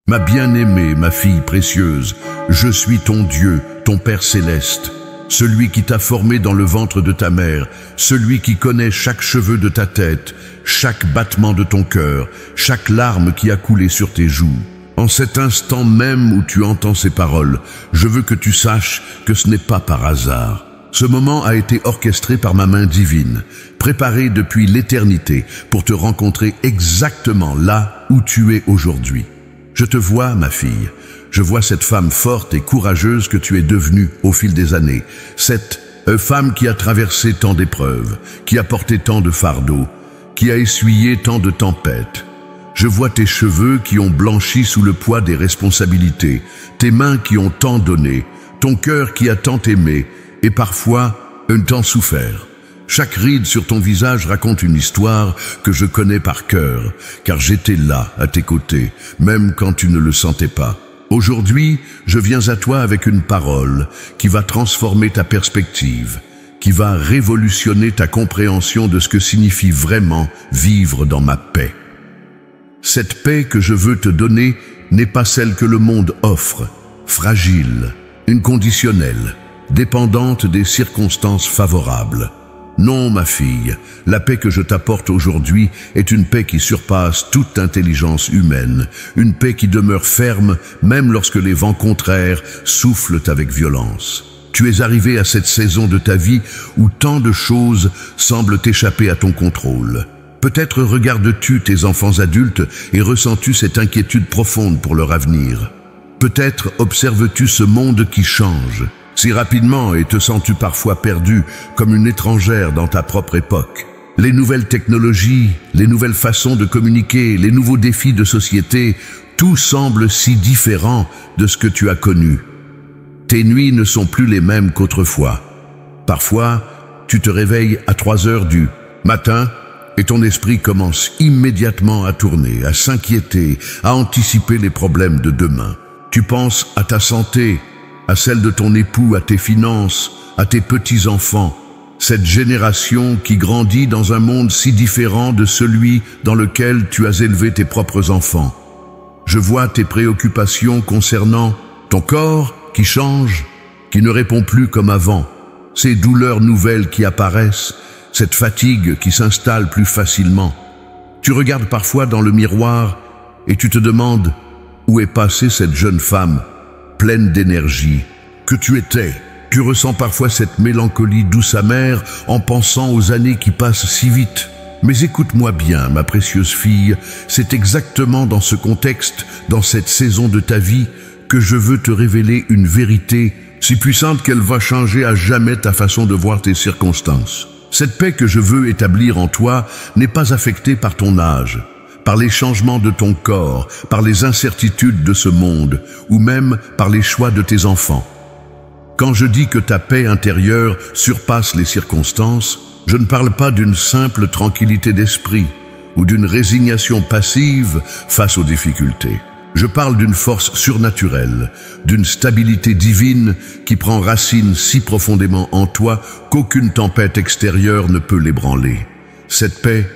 Ma bien-aimée, ma fille précieuse, je suis ton Dieu, ton Père céleste, celui qui t'a formé dans le ventre de ta mère, celui qui connaît chaque cheveu de ta tête, chaque battement de ton cœur, chaque larme qui a coulé sur tes joues. En cet instant même où tu entends ces paroles, je veux que tu saches que ce n'est pas par hasard. Ce moment a été orchestré par ma main divine, préparé depuis l'éternité pour te rencontrer exactement là où tu es aujourd'hui. Je te vois, ma fille. Je vois cette femme forte et courageuse que tu es devenue au fil des années. Cette femme qui a traversé tant d'épreuves, qui a porté tant de fardeaux, qui a essuyé tant de tempêtes. Je vois tes cheveux qui ont blanchi sous le poids des responsabilités, tes mains qui ont tant donné, ton cœur qui a tant aimé et parfois un tant souffert. Chaque ride sur ton visage raconte une histoire que je connais par cœur, car j'étais là, à tes côtés, même quand tu ne le sentais pas. Aujourd'hui, je viens à toi avec une parole qui va transformer ta perspective, qui va révolutionner ta compréhension de ce que signifie vraiment vivre dans ma paix. Cette paix que je veux te donner n'est pas celle que le monde offre, fragile, inconditionnelle, dépendante des circonstances favorables. Non, ma fille, la paix que je t'apporte aujourd'hui est une paix qui surpasse toute intelligence humaine, une paix qui demeure ferme même lorsque les vents contraires soufflent avec violence. Tu es arrivé à cette saison de ta vie où tant de choses semblent échapper à ton contrôle. Peut-être regardes-tu tes enfants adultes et ressens-tu cette inquiétude profonde pour leur avenir. Peut-être observes-tu ce monde qui change si rapidement et te sens-tu parfois perdu comme une étrangère dans ta propre époque. Les nouvelles technologies, les nouvelles façons de communiquer, les nouveaux défis de société, tout semble si différent de ce que tu as connu. Tes nuits ne sont plus les mêmes qu'autrefois. Parfois, tu te réveilles à 3 heures du matin et ton esprit commence immédiatement à tourner, à s'inquiéter, à anticiper les problèmes de demain. Tu penses à ta santé, à celle de ton époux, à tes finances, à tes petits-enfants, cette génération qui grandit dans un monde si différent de celui dans lequel tu as élevé tes propres enfants. Je vois tes préoccupations concernant ton corps qui change, qui ne répond plus comme avant, ces douleurs nouvelles qui apparaissent, cette fatigue qui s'installe plus facilement. Tu regardes parfois dans le miroir et tu te demandes où est passée cette jeune femme pleine d'énergie que tu étais. Tu ressens parfois cette mélancolie douce amère en pensant aux années qui passent si vite. Mais écoute-moi bien, ma précieuse fille, c'est exactement dans ce contexte, dans cette saison de ta vie, que je veux te révéler une vérité si puissante qu'elle va changer à jamais ta façon de voir tes circonstances. Cette paix que je veux établir en toi n'est pas affectée par ton âge, par les changements de ton corps, par les incertitudes de ce monde, ou même par les choix de tes enfants. Quand je dis que ta paix intérieure surpasse les circonstances, je ne parle pas d'une simple tranquillité d'esprit ou d'une résignation passive face aux difficultés. Je parle d'une force surnaturelle, d'une stabilité divine qui prend racine si profondément en toi qu'aucune tempête extérieure ne peut l'ébranler. Cette paix,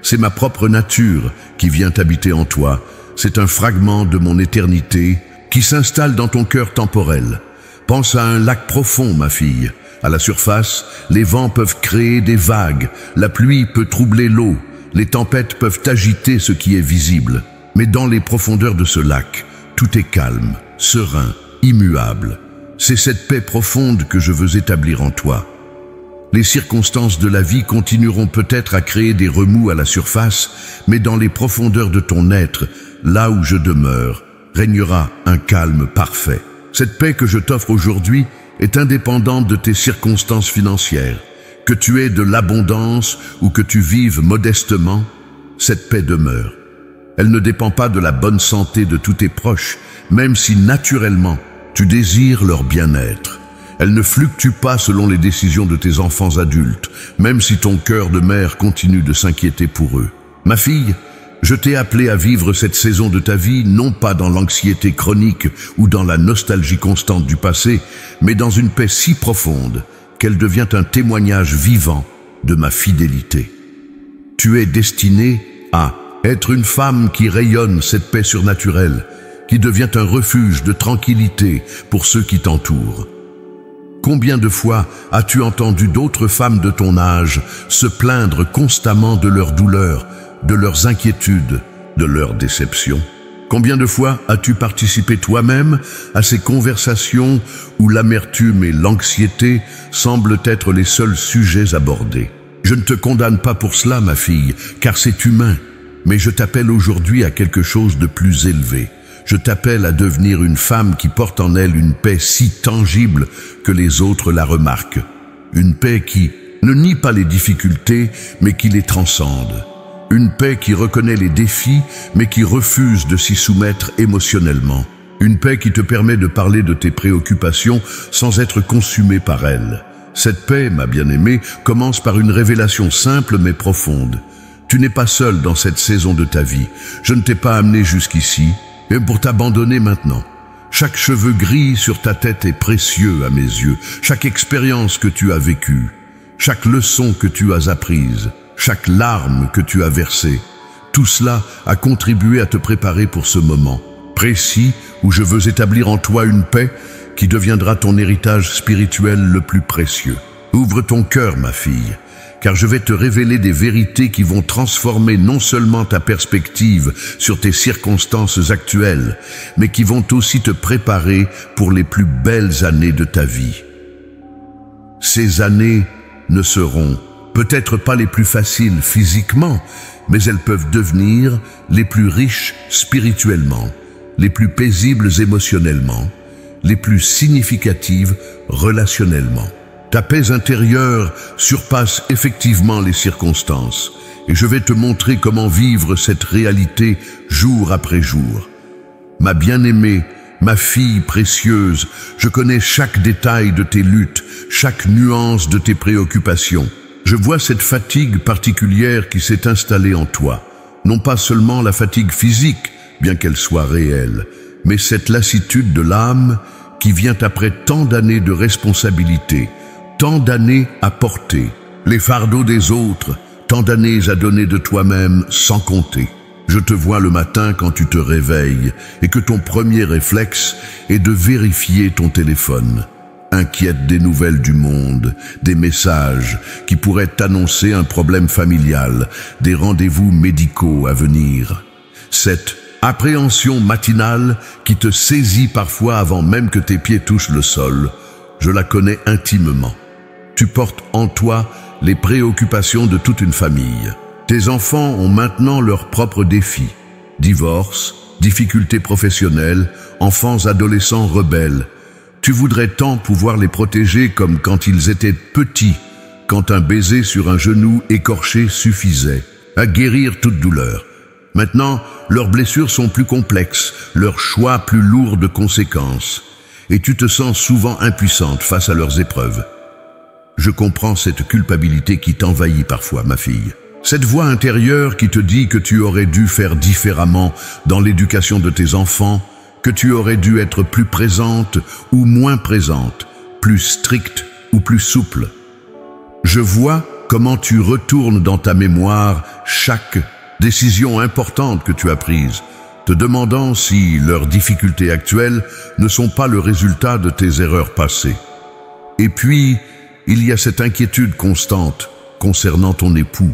c'est ma propre nature qui vient habiter en toi. C'est un fragment de mon éternité qui s'installe dans ton cœur temporel. Pense à un lac profond, ma fille. À la surface, les vents peuvent créer des vagues, la pluie peut troubler l'eau, les tempêtes peuvent agiter ce qui est visible. Mais dans les profondeurs de ce lac, tout est calme, serein, immuable. C'est cette paix profonde que je veux établir en toi. Les circonstances de la vie continueront peut-être à créer des remous à la surface, mais dans les profondeurs de ton être, là où je demeure, régnera un calme parfait. Cette paix que je t'offre aujourd'hui est indépendante de tes circonstances financières. Que tu aies de l'abondance ou que tu vives modestement, cette paix demeure. Elle ne dépend pas de la bonne santé de tous tes proches, même si naturellement tu désires leur bien-être. Elle ne fluctue pas selon les décisions de tes enfants adultes, même si ton cœur de mère continue de s'inquiéter pour eux. Ma fille, je t'ai appelée à vivre cette saison de ta vie non pas dans l'anxiété chronique ou dans la nostalgie constante du passé, mais dans une paix si profonde qu'elle devient un témoignage vivant de ma fidélité. Tu es destinée à être une femme qui rayonne cette paix surnaturelle, qui devient un refuge de tranquillité pour ceux qui t'entourent. Combien de fois as-tu entendu d'autres femmes de ton âge se plaindre constamment de leurs douleurs, de leurs inquiétudes, de leurs déceptions? Combien de fois as-tu participé toi-même à ces conversations où l'amertume et l'anxiété semblent être les seuls sujets abordés? Je ne te condamne pas pour cela, ma fille, car c'est humain, mais je t'appelle aujourd'hui à quelque chose de plus élevé. Je t'appelle à devenir une femme qui porte en elle une paix si tangible que les autres la remarquent. Une paix qui ne nie pas les difficultés, mais qui les transcende. Une paix qui reconnaît les défis, mais qui refuse de s'y soumettre émotionnellement. Une paix qui te permet de parler de tes préoccupations sans être consumé par elles. Cette paix, ma bien-aimée, commence par une révélation simple mais profonde. Tu n'es pas seule dans cette saison de ta vie. Je ne t'ai pas amené jusqu'ici, et pour t'abandonner maintenant. Chaque cheveu gris sur ta tête est précieux à mes yeux. Chaque expérience que tu as vécue, chaque leçon que tu as apprise, chaque larme que tu as versée, tout cela a contribué à te préparer pour ce moment précis où je veux établir en toi une paix qui deviendra ton héritage spirituel le plus précieux. Ouvre ton cœur, ma fille, car je vais te révéler des vérités qui vont transformer non seulement ta perspective sur tes circonstances actuelles, mais qui vont aussi te préparer pour les plus belles années de ta vie. Ces années ne seront peut-être pas les plus faciles physiquement, mais elles peuvent devenir les plus riches spirituellement, les plus paisibles émotionnellement, les plus significatives relationnellement. Ta paix intérieure surpasse effectivement les circonstances, et je vais te montrer comment vivre cette réalité jour après jour. Ma bien-aimée, ma fille précieuse, je connais chaque détail de tes luttes, chaque nuance de tes préoccupations. Je vois cette fatigue particulière qui s'est installée en toi. Non pas seulement la fatigue physique, bien qu'elle soit réelle, mais cette lassitude de l'âme qui vient après tant d'années de responsabilité, tant d'années à porter, les fardeaux des autres, tant d'années à donner de toi-même sans compter. Je te vois le matin quand tu te réveilles et que ton premier réflexe est de vérifier ton téléphone. Inquiète des nouvelles du monde, des messages qui pourraient t'annoncer un problème familial, des rendez-vous médicaux à venir. Cette appréhension matinale qui te saisit parfois avant même que tes pieds touchent le sol, je la connais intimement. Tu portes en toi les préoccupations de toute une famille. Tes enfants ont maintenant leurs propres défis. Divorce, difficultés professionnelles, enfants adolescents rebelles. Tu voudrais tant pouvoir les protéger comme quand ils étaient petits, quand un baiser sur un genou écorché suffisait à guérir toute douleur. Maintenant, leurs blessures sont plus complexes, leurs choix plus lourds de conséquences, et tu te sens souvent impuissante face à leurs épreuves. Je comprends cette culpabilité qui t'envahit parfois, ma fille. Cette voix intérieure qui te dit que tu aurais dû faire différemment dans l'éducation de tes enfants, que tu aurais dû être plus présente ou moins présente, plus stricte ou plus souple. Je vois comment tu retournes dans ta mémoire chaque décision importante que tu as prise, te demandant si leurs difficultés actuelles ne sont pas le résultat de tes erreurs passées. Et puis, il y a cette inquiétude constante concernant ton époux.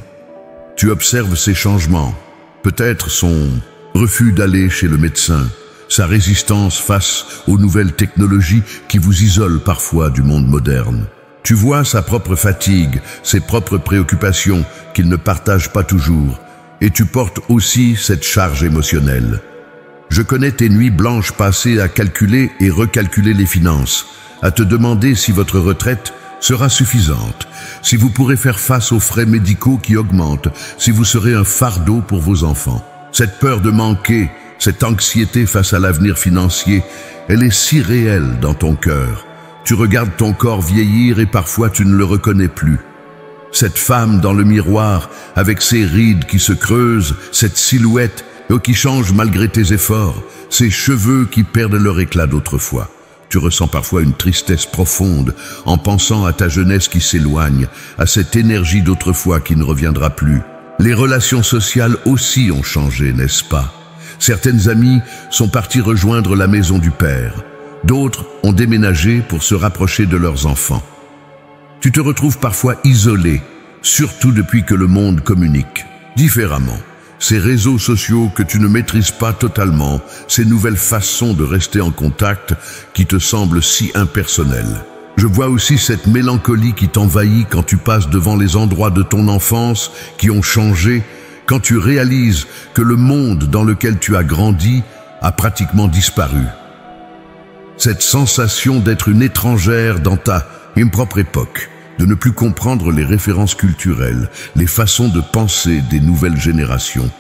Tu observes ses changements, peut-être son refus d'aller chez le médecin, sa résistance face aux nouvelles technologies qui vous isolent parfois du monde moderne. Tu vois sa propre fatigue, ses propres préoccupations qu'il ne partage pas toujours, et tu portes aussi cette charge émotionnelle. Je connais tes nuits blanches passées à calculer et recalculer les finances, à te demander si votre retraite sera suffisante, si vous pourrez faire face aux frais médicaux qui augmentent, si vous serez un fardeau pour vos enfants. Cette peur de manquer, cette anxiété face à l'avenir financier, elle est si réelle dans ton cœur. Tu regardes ton corps vieillir et parfois tu ne le reconnais plus. Cette femme dans le miroir, avec ses rides qui se creusent, cette silhouette qui change malgré tes efforts, ces cheveux qui perdent leur éclat d'autrefois. Tu ressens parfois une tristesse profonde en pensant à ta jeunesse qui s'éloigne, à cette énergie d'autrefois qui ne reviendra plus. Les relations sociales aussi ont changé, n'est-ce pas? Certaines amies sont parties rejoindre la maison du Père. D'autres ont déménagé pour se rapprocher de leurs enfants. Tu te retrouves parfois isolé, surtout depuis que le monde communique différemment. Ces réseaux sociaux que tu ne maîtrises pas totalement, ces nouvelles façons de rester en contact qui te semblent si impersonnelles. Je vois aussi cette mélancolie qui t'envahit quand tu passes devant les endroits de ton enfance qui ont changé, quand tu réalises que le monde dans lequel tu as grandi a pratiquement disparu. Cette sensation d'être une étrangère dans ta propre époque, de ne plus comprendre les références culturelles, les façons de penser des nouvelles générations.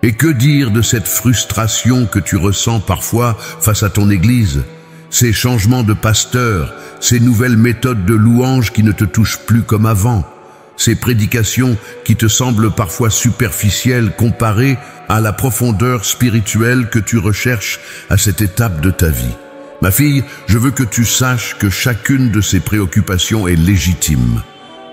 Et que dire de cette frustration que tu ressens parfois face à ton église? Ces changements de pasteur, ces nouvelles méthodes de louange qui ne te touchent plus comme avant, ces prédications qui te semblent parfois superficielles comparées à la profondeur spirituelle que tu recherches à cette étape de ta vie. Ma fille, je veux que tu saches que chacune de ces préoccupations est légitime.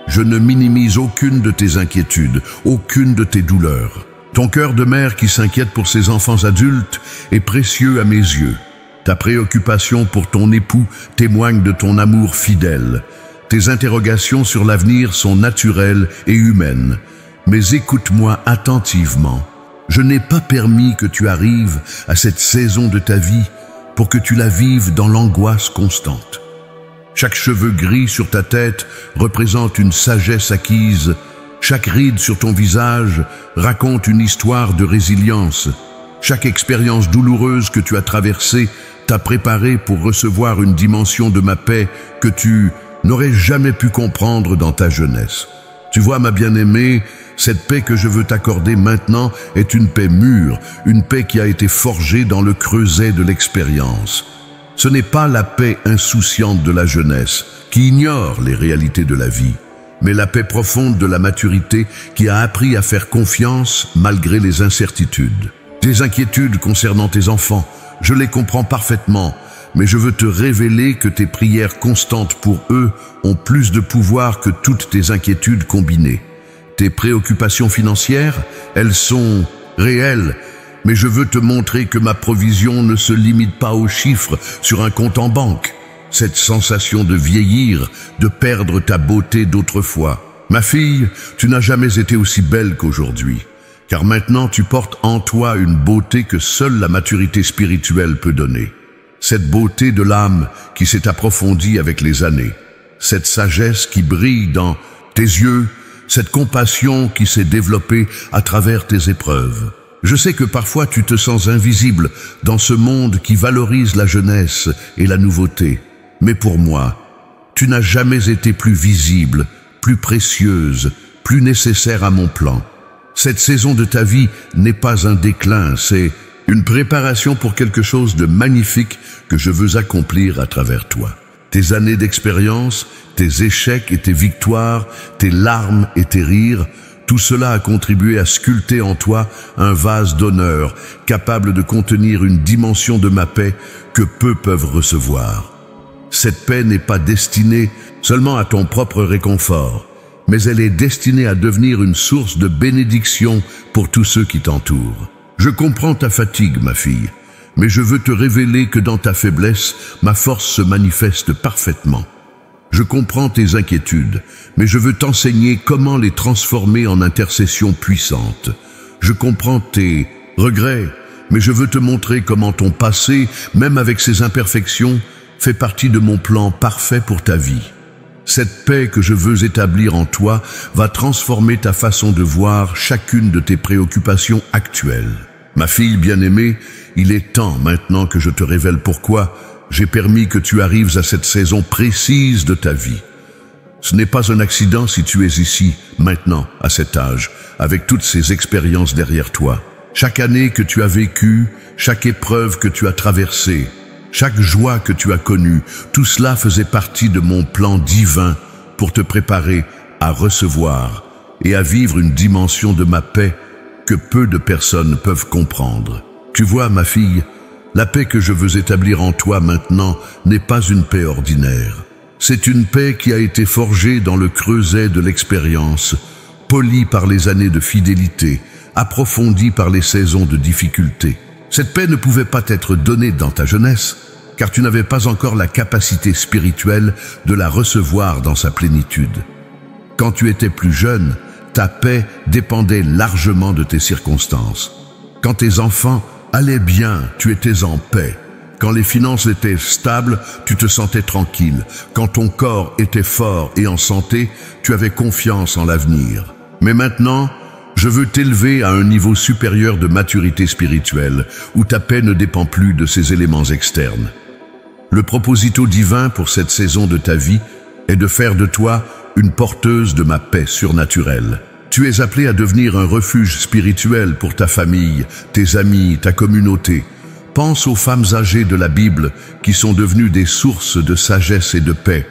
Je ne minimise aucune de tes inquiétudes, aucune de tes douleurs. Ton cœur de mère qui s'inquiète pour ses enfants adultes est précieux à mes yeux. Ta préoccupation pour ton époux témoigne de ton amour fidèle. Tes interrogations sur l'avenir sont naturelles et humaines. Mais écoute-moi attentivement. Je n'ai pas permis que tu arrives à cette saison de ta vie pour que tu la vives dans l'angoisse constante. Chaque cheveu gris sur ta tête représente une sagesse acquise. Chaque ride sur ton visage raconte une histoire de résilience. Chaque expérience douloureuse que tu as traversée t'a préparé pour recevoir une dimension de ma paix que tu n'aurais jamais pu comprendre dans ta jeunesse. Tu vois, ma bien-aimée, cette paix que je veux t'accorder maintenant est une paix mûre, une paix qui a été forgée dans le creuset de l'expérience. Ce n'est pas la paix insouciante de la jeunesse, qui ignore les réalités de la vie, mais la paix profonde de la maturité qui a appris à faire confiance malgré les incertitudes. Tes inquiétudes concernant tes enfants, je les comprends parfaitement, mais je veux te révéler que tes prières constantes pour eux ont plus de pouvoir que toutes tes inquiétudes combinées. Tes préoccupations financières, elles sont réelles, mais je veux te montrer que ma provision ne se limite pas aux chiffres sur un compte en banque. Cette sensation de vieillir, de perdre ta beauté d'autrefois. Ma fille, tu n'as jamais été aussi belle qu'aujourd'hui, car maintenant tu portes en toi une beauté que seule la maturité spirituelle peut donner. Cette beauté de l'âme qui s'est approfondie avec les années, cette sagesse qui brille dans tes yeux, cette compassion qui s'est développée à travers tes épreuves. Je sais que parfois tu te sens invisible dans ce monde qui valorise la jeunesse et la nouveauté. Mais pour moi, tu n'as jamais été plus visible, plus précieuse, plus nécessaire à mon plan. Cette saison de ta vie n'est pas un déclin, c'est une préparation pour quelque chose de magnifique que je veux accomplir à travers toi. Tes années d'expérience, tes échecs et tes victoires, tes larmes et tes rires, tout cela a contribué à sculpter en toi un vase d'honneur, capable de contenir une dimension de ma paix que peu peuvent recevoir. Cette paix n'est pas destinée seulement à ton propre réconfort, mais elle est destinée à devenir une source de bénédiction pour tous ceux qui t'entourent. Je comprends ta fatigue, ma fille, mais je veux te révéler que dans ta faiblesse, ma force se manifeste parfaitement. Je comprends tes inquiétudes, mais je veux t'enseigner comment les transformer en intercession puissante. Je comprends tes regrets, mais je veux te montrer comment ton passé, même avec ses imperfections, fait partie de mon plan parfait pour ta vie. Cette paix que je veux établir en toi va transformer ta façon de voir chacune de tes préoccupations actuelles. Ma fille bien-aimée, il est temps maintenant que je te révèle pourquoi j'ai permis que tu arrives à cette saison précise de ta vie. Ce n'est pas un accident si tu es ici, maintenant, à cet âge, avec toutes ces expériences derrière toi. Chaque année que tu as vécue, chaque épreuve que tu as traversée, chaque joie que tu as connue, tout cela faisait partie de mon plan divin pour te préparer à recevoir et à vivre une dimension de ma paix que peu de personnes peuvent comprendre. Tu vois, ma fille, la paix que je veux établir en toi maintenant n'est pas une paix ordinaire. C'est une paix qui a été forgée dans le creuset de l'expérience, polie par les années de fidélité, approfondie par les saisons de difficulté. Cette paix ne pouvait pas t'être donnée dans ta jeunesse, car tu n'avais pas encore la capacité spirituelle de la recevoir dans sa plénitude. Quand tu étais plus jeune, ta paix dépendait largement de tes circonstances. Quand tes enfants allaient bien, tu étais en paix. Quand les finances étaient stables, tu te sentais tranquille. Quand ton corps était fort et en santé, tu avais confiance en l'avenir. Mais maintenant, je veux t'élever à un niveau supérieur de maturité spirituelle, où ta paix ne dépend plus de ces éléments externes. Le proposito divin pour cette saison de ta vie est de faire de toi une porteuse de ma paix surnaturelle. Tu es appelé à devenir un refuge spirituel pour ta famille, tes amis, ta communauté. Pense aux femmes âgées de la Bible qui sont devenues des sources de sagesse et de paix.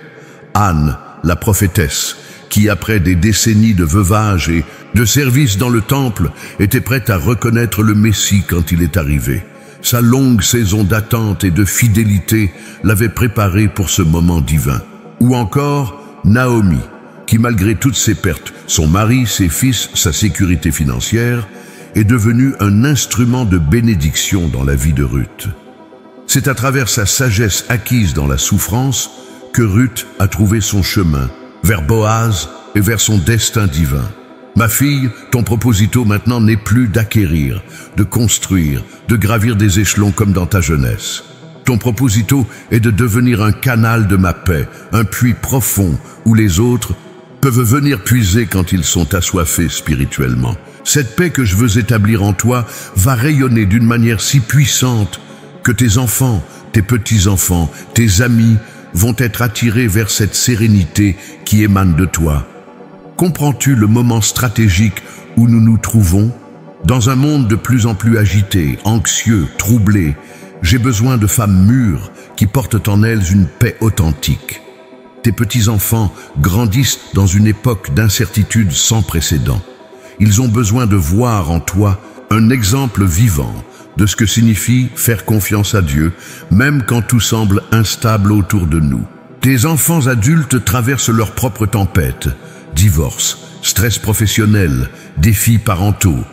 Anne, la prophétesse, qui après des décennies de veuvage et de service dans le temple, était prête à reconnaître le Messie quand il est arrivé. Sa longue saison d'attente et de fidélité l'avait préparée pour ce moment divin. Ou encore Naomi, qui malgré toutes ses pertes, son mari, ses fils, sa sécurité financière, est devenu un instrument de bénédiction dans la vie de Ruth. C'est à travers sa sagesse acquise dans la souffrance que Ruth a trouvé son chemin vers Boaz et vers son destin divin. Ma fille, ton proposito maintenant n'est plus d'acquérir, de construire, de gravir des échelons comme dans ta jeunesse. Ton proposito est de devenir un canal de ma paix, un puits profond où les autres peuvent venir puiser quand ils sont assoiffés spirituellement. Cette paix que je veux établir en toi va rayonner d'une manière si puissante que tes enfants, tes petits-enfants, tes amis vont être attirés vers cette sérénité qui émane de toi. Comprends-tu le moment stratégique où nous nous trouvons? Dans un monde de plus en plus agité, anxieux, troublé, j'ai besoin de femmes mûres qui portent en elles une paix authentique. Tes petits-enfants grandissent dans une époque d'incertitude sans précédent. Ils ont besoin de voir en toi un exemple vivant de ce que signifie faire confiance à Dieu, même quand tout semble instable autour de nous. Tes enfants adultes traversent leurs propres tempêtes, divorce, stress professionnel, défis parentaux.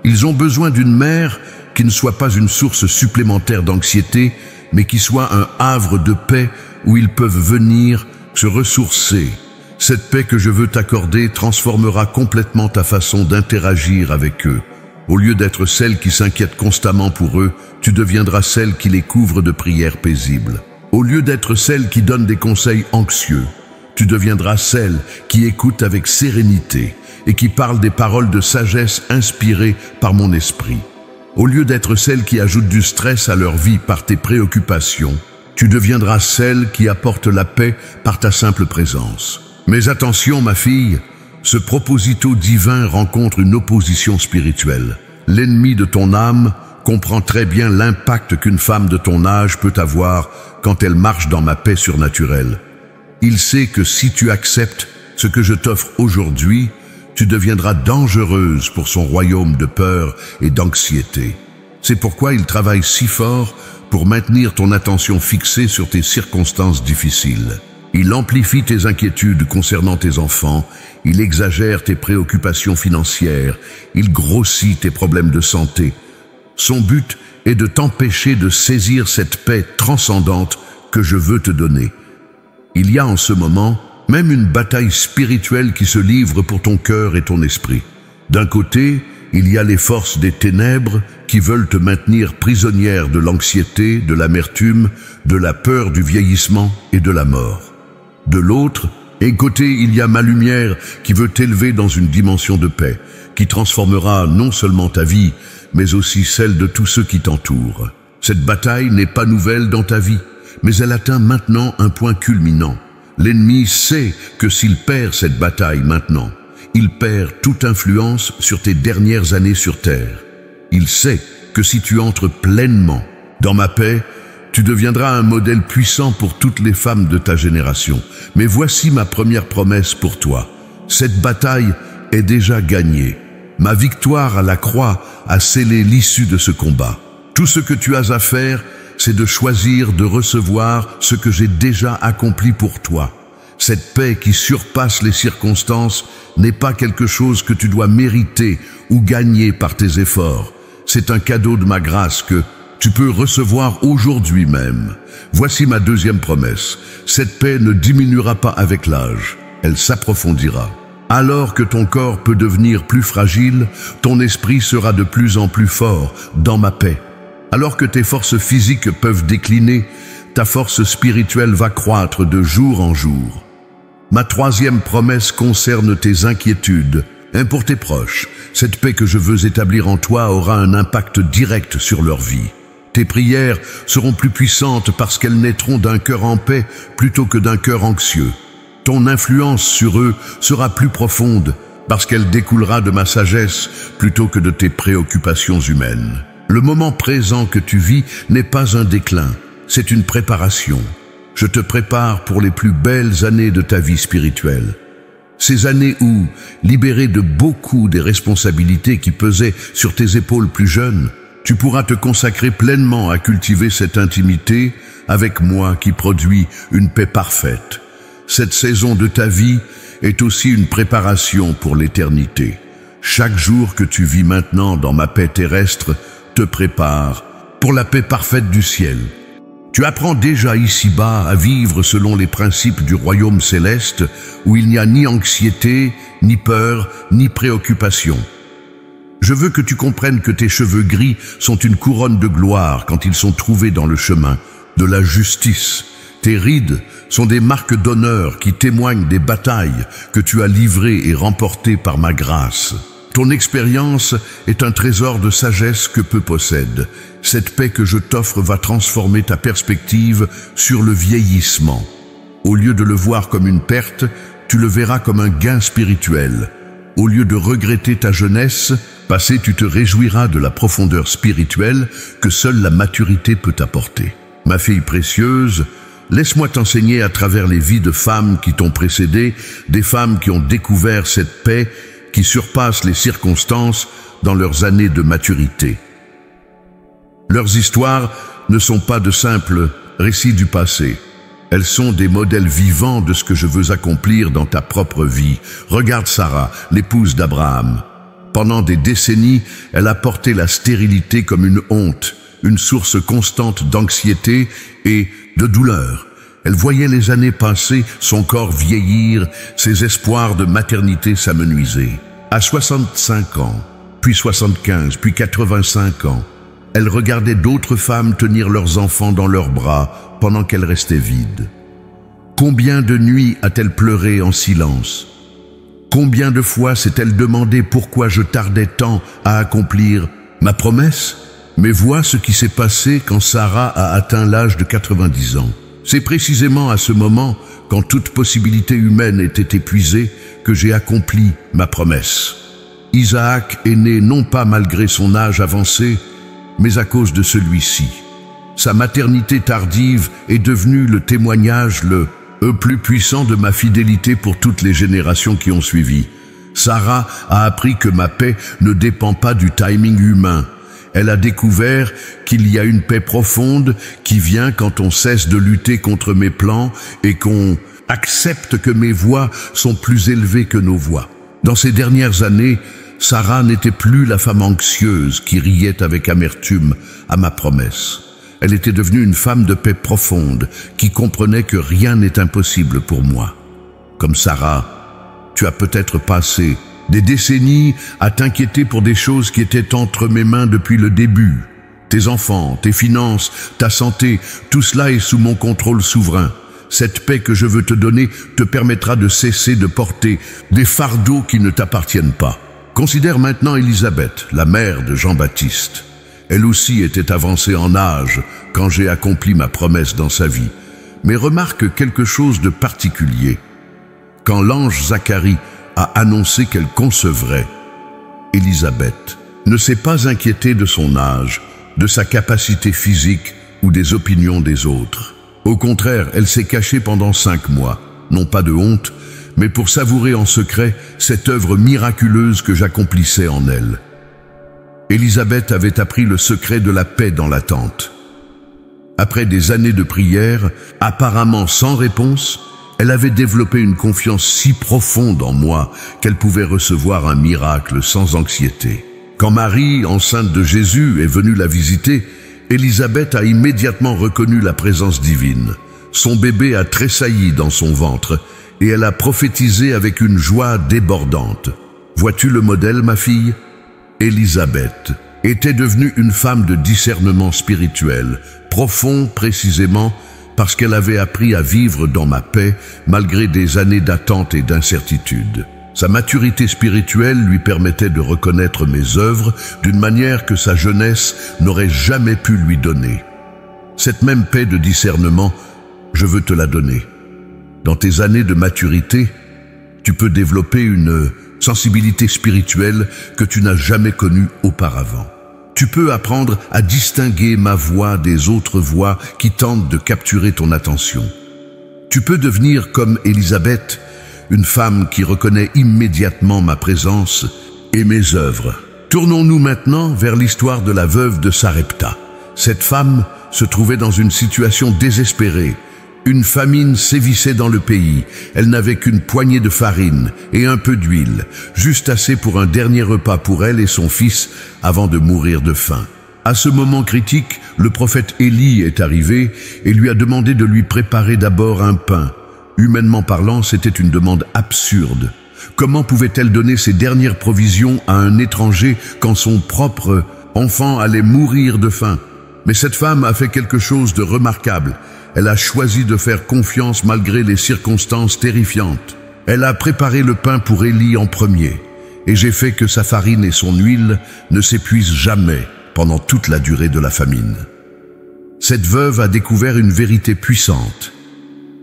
Ils ont besoin d'une mère qui ne soit pas une source supplémentaire d'anxiété, mais qui soit un havre de paix où ils peuvent venir se ressourcer. Cette paix que je veux t'accorder transformera complètement ta façon d'interagir avec eux. Au lieu d'être celle qui s'inquiète constamment pour eux, tu deviendras celle qui les couvre de prières paisibles. Au lieu d'être celle qui donne des conseils anxieux, tu deviendras celle qui écoute avec sérénité et qui parle des paroles de sagesse inspirées par mon esprit. Au lieu d'être celle qui ajoute du stress à leur vie par tes préoccupations, tu deviendras celle qui apporte la paix par ta simple présence. Mais attention, ma fille, ce proposito divin rencontre une opposition spirituelle. L'ennemi de ton âme comprend très bien l'impact qu'une femme de ton âge peut avoir quand elle marche dans ma paix surnaturelle. Il sait que si tu acceptes ce que je t'offre aujourd'hui, tu deviendras dangereuse pour son royaume de peur et d'anxiété. C'est pourquoi il travaille si fort pour maintenir ton attention fixée sur tes circonstances difficiles. Il amplifie tes inquiétudes concernant tes enfants, il exagère tes préoccupations financières, il grossit tes problèmes de santé. Son but est de t'empêcher de saisir cette paix transcendante que je veux te donner. Il y a en ce moment même une bataille spirituelle qui se livre pour ton cœur et ton esprit. D'un côté, il y a les forces des ténèbres qui veulent te maintenir prisonnière de l'anxiété, de l'amertume, de la peur du vieillissement et de la mort. De l'autre côté, il y a ma lumière qui veut t'élever dans une dimension de paix, qui transformera non seulement ta vie, mais aussi celle de tous ceux qui t'entourent. Cette bataille n'est pas nouvelle dans ta vie, mais elle atteint maintenant un point culminant. L'ennemi sait que s'il perd cette bataille maintenant, il perd toute influence sur tes dernières années sur terre. Il sait que si tu entres pleinement dans ma paix, tu deviendras un modèle puissant pour toutes les femmes de ta génération. Mais voici ma première promesse pour toi. Cette bataille est déjà gagnée. Ma victoire à la croix a scellé l'issue de ce combat. Tout ce que tu as à faire, c'est de choisir de recevoir ce que j'ai déjà accompli pour toi. Cette paix qui surpasse les circonstances n'est pas quelque chose que tu dois mériter ou gagner par tes efforts. C'est un cadeau de ma grâce que tu peux recevoir aujourd'hui même. Voici ma deuxième promesse. Cette paix ne diminuera pas avec l'âge, elle s'approfondira. Alors que ton corps peut devenir plus fragile, ton esprit sera de plus en plus fort dans ma paix. Alors que tes forces physiques peuvent décliner, ta force spirituelle va croître de jour en jour. Ma troisième promesse concerne tes inquiétudes. Pour tes proches, cette paix que je veux établir en toi aura un impact direct sur leur vie. Tes prières seront plus puissantes parce qu'elles naîtront d'un cœur en paix plutôt que d'un cœur anxieux. Ton influence sur eux sera plus profonde parce qu'elle découlera de ma sagesse plutôt que de tes préoccupations humaines. Le moment présent que tu vis n'est pas un déclin, c'est une préparation. Je te prépare pour les plus belles années de ta vie spirituelle. Ces années où, libéré de beaucoup des responsabilités qui pesaient sur tes épaules plus jeunes, tu pourras te consacrer pleinement à cultiver cette intimité avec moi qui produit une paix parfaite. Cette saison de ta vie est aussi une préparation pour l'éternité. Chaque jour que tu vis maintenant dans ma paix terrestre te prépare pour la paix parfaite du ciel. Tu apprends déjà ici-bas à vivre selon les principes du royaume céleste où il n'y a ni anxiété, ni peur, ni préoccupation. Je veux que tu comprennes que tes cheveux gris sont une couronne de gloire quand ils sont trouvés dans le chemin de la justice. Tes rides sont des marques d'honneur qui témoignent des batailles que tu as livrées et remportées par ma grâce. Ton expérience est un trésor de sagesse que peu possèdent. Cette paix que je t'offre va transformer ta perspective sur le vieillissement. Au lieu de le voir comme une perte, tu le verras comme un gain spirituel. Au lieu de regretter ta jeunesse passée, tu te réjouiras de la profondeur spirituelle que seule la maturité peut apporter. Ma fille précieuse, laisse-moi t'enseigner à travers les vies de femmes qui t'ont précédé, des femmes qui ont découvert cette paix qui surpasse les circonstances dans leurs années de maturité. Leurs histoires ne sont pas de simples récits du passé. Elles sont des modèles vivants de ce que je veux accomplir dans ta propre vie. Regarde Sarah, l'épouse d'Abraham. Pendant des décennies, elle a porté la stérilité comme une honte, une source constante d'anxiété et de douleur. Elle voyait les années passer, son corps vieillir, ses espoirs de maternité s'amenuiser. À 65 ans, puis 75, puis 85 ans, elle regardait d'autres femmes tenir leurs enfants dans leurs bras pendant qu'elle restait vide. Combien de nuits a-t-elle pleuré en silence? Combien de fois s'est-elle demandé pourquoi je tardais tant à accomplir ma promesse? Mais vois ce qui s'est passé quand Sarah a atteint l'âge de 90 ans. C'est précisément à ce moment, quand toute possibilité humaine était épuisée, que j'ai accompli ma promesse. Isaac est né non pas malgré son âge avancé, mais à cause de celui-ci. Sa maternité tardive est devenue le témoignage le plus puissant de ma fidélité pour toutes les générations qui ont suivi. Sarah a appris que ma paix ne dépend pas du timing humain. Elle a découvert qu'il y a une paix profonde qui vient quand on cesse de lutter contre mes plans et qu'on accepte que mes voies sont plus élevées que nos voies. Dans ces dernières années, Sarah n'était plus la femme anxieuse qui riait avec amertume à ma promesse. Elle était devenue une femme de paix profonde qui comprenait que rien n'est impossible pour moi. Comme Sarah, tu as peut-être passé des décennies à t'inquiéter pour des choses qui étaient entre mes mains depuis le début. Tes enfants, tes finances, ta santé, tout cela est sous mon contrôle souverain. Cette paix que je veux te donner te permettra de cesser de porter des fardeaux qui ne t'appartiennent pas. Considère maintenant Élisabeth, la mère de Jean-Baptiste. Elle aussi était avancée en âge quand j'ai accompli ma promesse dans sa vie. Mais remarque quelque chose de particulier. Quand l'ange Zacharie a annoncé qu'elle concevrait, Élisabeth ne s'est pas inquiétée de son âge, de sa capacité physique ou des opinions des autres. Au contraire, elle s'est cachée pendant 5 mois, non pas de honte, mais pour savourer en secret cette œuvre miraculeuse que j'accomplissais en elle. Élisabeth avait appris le secret de la paix dans l'attente. Après des années de prière, apparemment sans réponse, elle avait développé une confiance si profonde en moi qu'elle pouvait recevoir un miracle sans anxiété. Quand Marie, enceinte de Jésus, est venue la visiter, Élisabeth a immédiatement reconnu la présence divine. Son bébé a tressailli dans son ventre et elle a prophétisé avec une joie débordante. Vois-tu le modèle, ma fille? Élisabeth était devenue une femme de discernement spirituel, profond précisément parce qu'elle avait appris à vivre dans ma paix malgré des années d'attente et d'incertitude. Sa maturité spirituelle lui permettait de reconnaître mes œuvres d'une manière que sa jeunesse n'aurait jamais pu lui donner. Cette même paix de discernement, je veux te la donner. Dans tes années de maturité, tu peux développer une sensibilité spirituelle que tu n'as jamais connue auparavant. Tu peux apprendre à distinguer ma voix des autres voix qui tentent de capturer ton attention. Tu peux devenir comme Élisabeth, une femme qui reconnaît immédiatement ma présence et mes œuvres. Tournons-nous maintenant vers l'histoire de la veuve de Sarepta. Cette femme se trouvait dans une situation désespérée. Une famine sévissait dans le pays. Elle n'avait qu'une poignée de farine et un peu d'huile, juste assez pour un dernier repas pour elle et son fils avant de mourir de faim. À ce moment critique, le prophète Élie est arrivé et lui a demandé de lui préparer d'abord un pain. Humainement parlant, c'était une demande absurde. Comment pouvait-elle donner ses dernières provisions à un étranger quand son propre enfant allait mourir de faim? Mais cette femme a fait quelque chose de remarquable. Elle a choisi de faire confiance malgré les circonstances terrifiantes. Elle a préparé le pain pour Élie en premier, et j'ai fait que sa farine et son huile ne s'épuisent jamais pendant toute la durée de la famine. Cette veuve a découvert une vérité puissante.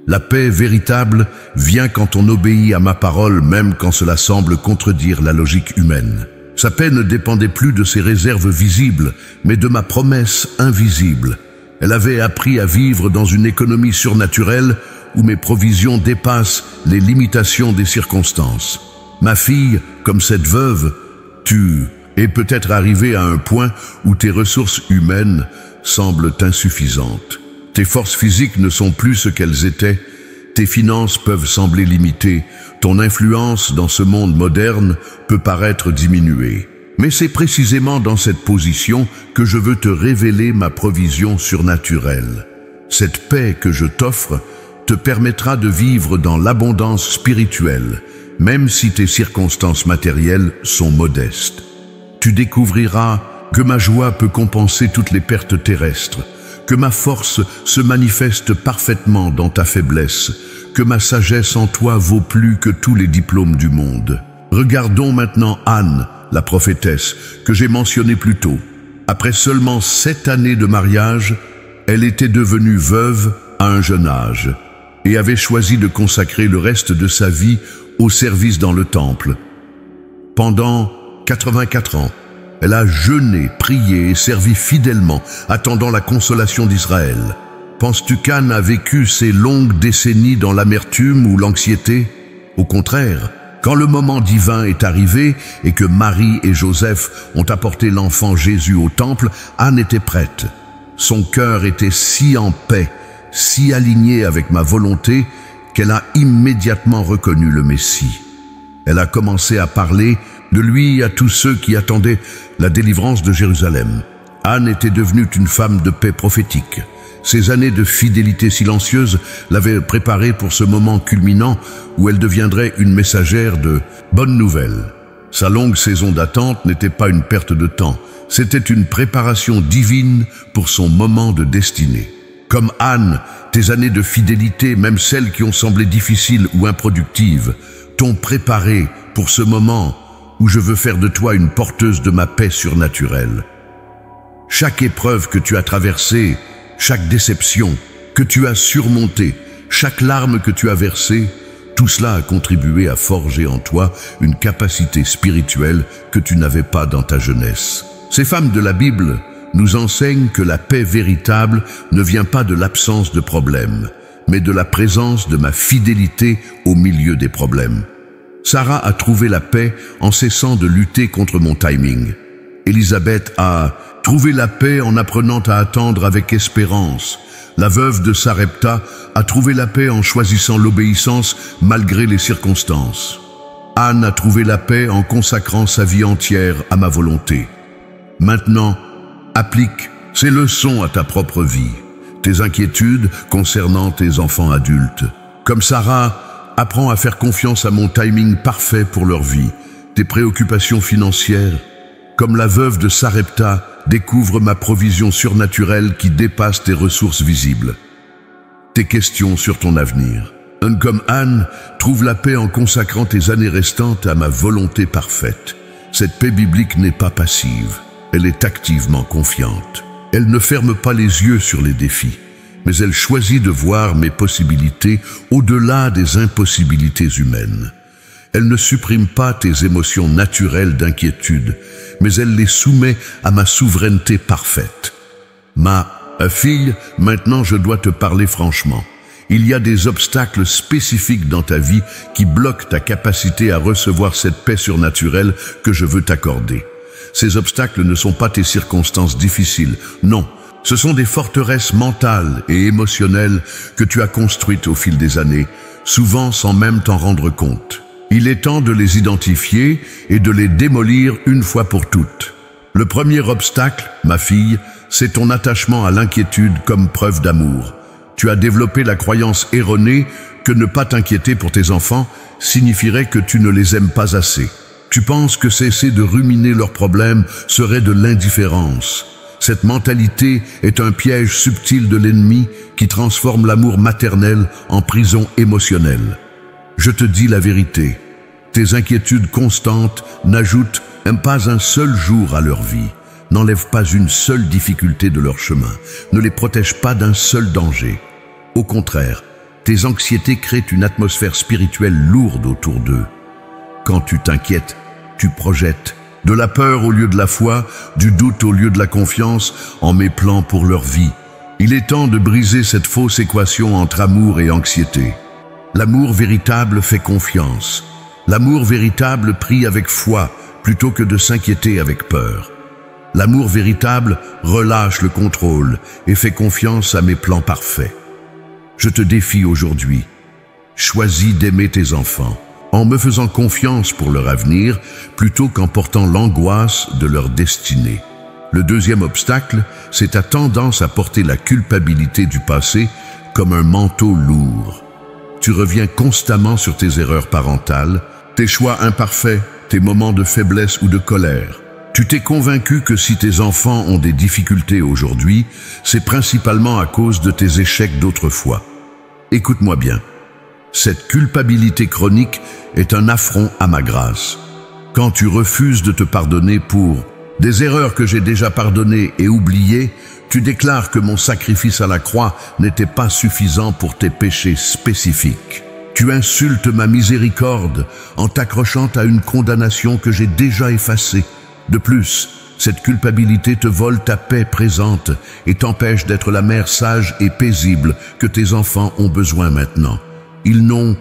La paix véritable vient quand on obéit à ma parole, même quand cela semble contredire la logique humaine. Sa paix ne dépendait plus de ses réserves visibles, mais de ma promesse invisible. Elle avait appris à vivre dans une économie surnaturelle où mes provisions dépassent les limitations des circonstances. Ma fille, comme cette veuve, tu es peut-être arrivée à un point où tes ressources humaines semblent insuffisantes. Tes forces physiques ne sont plus ce qu'elles étaient, tes finances peuvent sembler limitées, ton influence dans ce monde moderne peut paraître diminuée. Mais c'est précisément dans cette position que je veux te révéler ma provision surnaturelle. Cette paix que je t'offre te permettra de vivre dans l'abondance spirituelle, même si tes circonstances matérielles sont modestes. Tu découvriras que ma joie peut compenser toutes les pertes terrestres, que ma force se manifeste parfaitement dans ta faiblesse, que ma sagesse en toi vaut plus que tous les diplômes du monde. Regardons maintenant Anne, la prophétesse, que j'ai mentionnée plus tôt. Après seulement 7 années de mariage, elle était devenue veuve à un jeune âge et avait choisi de consacrer le reste de sa vie au service dans le temple. Pendant 84 ans, elle a jeûné, prié et servi fidèlement, attendant la consolation d'Israël. Penses-tu qu'Anne a vécu ces longues décennies dans l'amertume ou l'anxiété? Au contraire, quand le moment divin est arrivé et que Marie et Joseph ont apporté l'enfant Jésus au temple, Anne était prête. Son cœur était si en paix, si aligné avec ma volonté, qu'elle a immédiatement reconnu le Messie. Elle a commencé à parler de lui à tous ceux qui attendaient la délivrance de Jérusalem. Anne était devenue une femme de paix prophétique. Ses années de fidélité silencieuse l'avaient préparée pour ce moment culminant où elle deviendrait une messagère de bonnes nouvelles. Sa longue saison d'attente n'était pas une perte de temps, c'était une préparation divine pour son moment de destinée. Comme Anne, tes années de fidélité, même celles qui ont semblé difficiles ou improductives, t'ont préparé pour ce moment où je veux faire de toi une porteuse de ma paix surnaturelle. Chaque épreuve que tu as traversée, chaque déception que tu as surmontée, chaque larme que tu as versée, tout cela a contribué à forger en toi une capacité spirituelle que tu n'avais pas dans ta jeunesse. Ces femmes de la Bible nous enseignent que la paix véritable ne vient pas de l'absence de problèmes, mais de la présence de ma fidélité au milieu des problèmes. Sarah a trouvé la paix en cessant de lutter contre mon timing. Élisabeth a trouvé la paix en apprenant à attendre avec espérance. La veuve de Sarepta a trouvé la paix en choisissant l'obéissance malgré les circonstances. Anne a trouvé la paix en consacrant sa vie entière à ma volonté. Maintenant, applique ces leçons à ta propre vie, tes inquiétudes concernant tes enfants adultes. Comme Sarah, apprends à faire confiance à mon timing parfait pour leur vie. Tes préoccupations financières, comme la veuve de Sarepta, découvre ma provision surnaturelle qui dépasse tes ressources visibles. Tes questions sur ton avenir. Comme Anne, trouve la paix en consacrant tes années restantes à ma volonté parfaite. Cette paix biblique n'est pas passive, elle est activement confiante. Elle ne ferme pas les yeux sur les défis, mais elle choisit de voir mes possibilités au-delà des impossibilités humaines. Elle ne supprime pas tes émotions naturelles d'inquiétude, mais elle les soumet à ma souveraineté parfaite. Ma fille, maintenant je dois te parler franchement. Il y a des obstacles spécifiques dans ta vie qui bloquent ta capacité à recevoir cette paix surnaturelle que je veux t'accorder. Ces obstacles ne sont pas tes circonstances difficiles, non. Ce sont des forteresses mentales et émotionnelles que tu as construites au fil des années, souvent sans même t'en rendre compte. Il est temps de les identifier et de les démolir une fois pour toutes. Le premier obstacle, ma fille, c'est ton attachement à l'inquiétude comme preuve d'amour. Tu as développé la croyance erronée que ne pas t'inquiéter pour tes enfants signifierait que tu ne les aimes pas assez. Tu penses que cesser de ruminer leurs problèmes serait de l'indifférence. Cette mentalité est un piège subtil de l'ennemi qui transforme l'amour maternel en prison émotionnelle. Je te dis la vérité, tes inquiétudes constantes n'ajoutent pas un seul jour à leur vie, n'enlèvent pas une seule difficulté de leur chemin, ne les protègent pas d'un seul danger. Au contraire, tes anxiétés créent une atmosphère spirituelle lourde autour d'eux. Quand tu t'inquiètes, tu projettes de la peur au lieu de la foi, du doute au lieu de la confiance en mes plans pour leur vie. Il est temps de briser cette fausse équation entre amour et anxiété. L'amour véritable fait confiance. L'amour véritable prie avec foi plutôt que de s'inquiéter avec peur. L'amour véritable relâche le contrôle et fait confiance à mes plans parfaits. Je te défie aujourd'hui. Choisis d'aimer tes enfants en me faisant confiance pour leur avenir plutôt qu'en portant l'angoisse de leur destinée. Le deuxième obstacle, c'est ta tendance à porter la culpabilité du passé comme un manteau lourd. Tu reviens constamment sur tes erreurs parentales, tes choix imparfaits, tes moments de faiblesse ou de colère. Tu t'es convaincu que si tes enfants ont des difficultés aujourd'hui, c'est principalement à cause de tes échecs d'autrefois. Écoute-moi bien. Cette culpabilité chronique est un affront à ma grâce. Quand tu refuses de te pardonner pour des erreurs que j'ai déjà pardonnées et oubliées, tu déclares que mon sacrifice à la croix n'était pas suffisant pour tes péchés spécifiques. Tu insultes ma miséricorde en t'accrochant à une condamnation que j'ai déjà effacée. De plus, cette culpabilité te vole ta paix présente et t'empêche d'être la mère sage et paisible que tes enfants ont besoin maintenant. Ils n'ont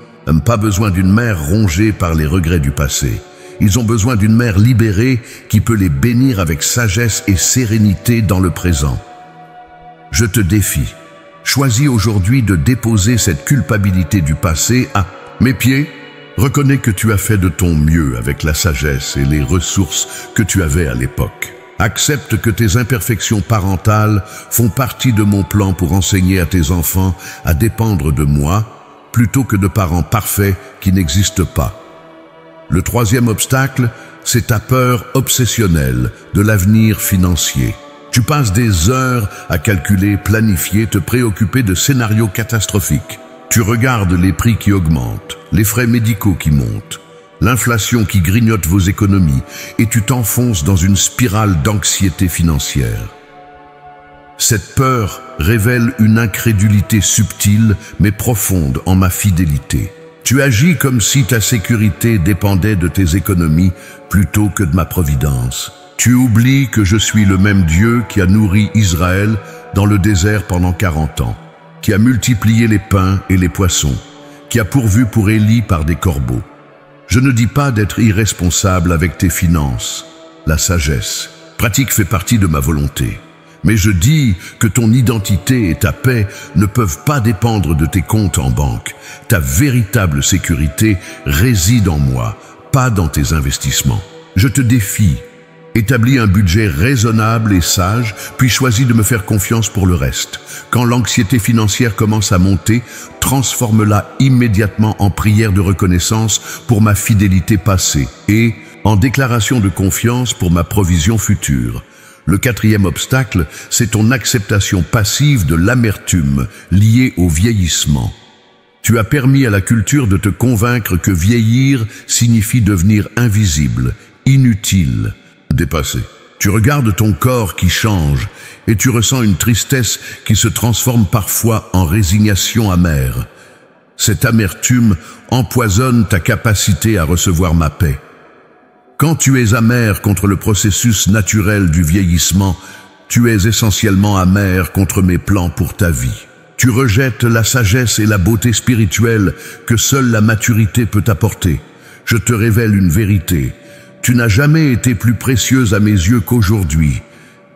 pas besoin d'une mère rongée par les regrets du passé. Ils ont besoin d'une mère libérée qui peut les bénir avec sagesse et sérénité dans le présent. Je te défie. Choisis aujourd'hui de déposer cette culpabilité du passé à mes pieds. Reconnais que tu as fait de ton mieux avec la sagesse et les ressources que tu avais à l'époque. Accepte que tes imperfections parentales font partie de mon plan pour enseigner à tes enfants à dépendre de moi plutôt que de parents parfaits qui n'existent pas. Le troisième obstacle, c'est ta peur obsessionnelle de l'avenir financier. Tu passes des heures à calculer, planifier, te préoccuper de scénarios catastrophiques. Tu regardes les prix qui augmentent, les frais médicaux qui montent, l'inflation qui grignote vos économies et tu t'enfonces dans une spirale d'anxiété financière. Cette peur révèle une incrédulité subtile mais profonde en ma fidélité. Tu agis comme si ta sécurité dépendait de tes économies plutôt que de ma providence. Tu oublies que je suis le même Dieu qui a nourri Israël dans le désert pendant 40 ans, qui a multiplié les pains et les poissons, qui a pourvu pour Élie par des corbeaux. Je ne dis pas d'être irresponsable avec tes finances, la sagesse. Pratique fait partie de ma volonté. Mais je dis que ton identité et ta paix ne peuvent pas dépendre de tes comptes en banque. Ta véritable sécurité réside en moi, pas dans tes investissements. Je te défie. Établis un budget raisonnable et sage, puis choisis de me faire confiance pour le reste. Quand l'anxiété financière commence à monter, transforme-la immédiatement en prière de reconnaissance pour ma fidélité passée et en déclaration de confiance pour ma provision future. Le quatrième obstacle, c'est ton acceptation passive de l'amertume liée au vieillissement. Tu as permis à la culture de te convaincre que vieillir signifie devenir invisible, inutile, dépassé. Tu regardes ton corps qui change et tu ressens une tristesse qui se transforme parfois en résignation amère. Cette amertume empoisonne ta capacité à recevoir ma paix. Quand tu es amer contre le processus naturel du vieillissement, tu es essentiellement amer contre mes plans pour ta vie. Tu rejettes la sagesse et la beauté spirituelle que seule la maturité peut apporter. Je te révèle une vérité. Tu n'as jamais été plus précieuse à mes yeux qu'aujourd'hui.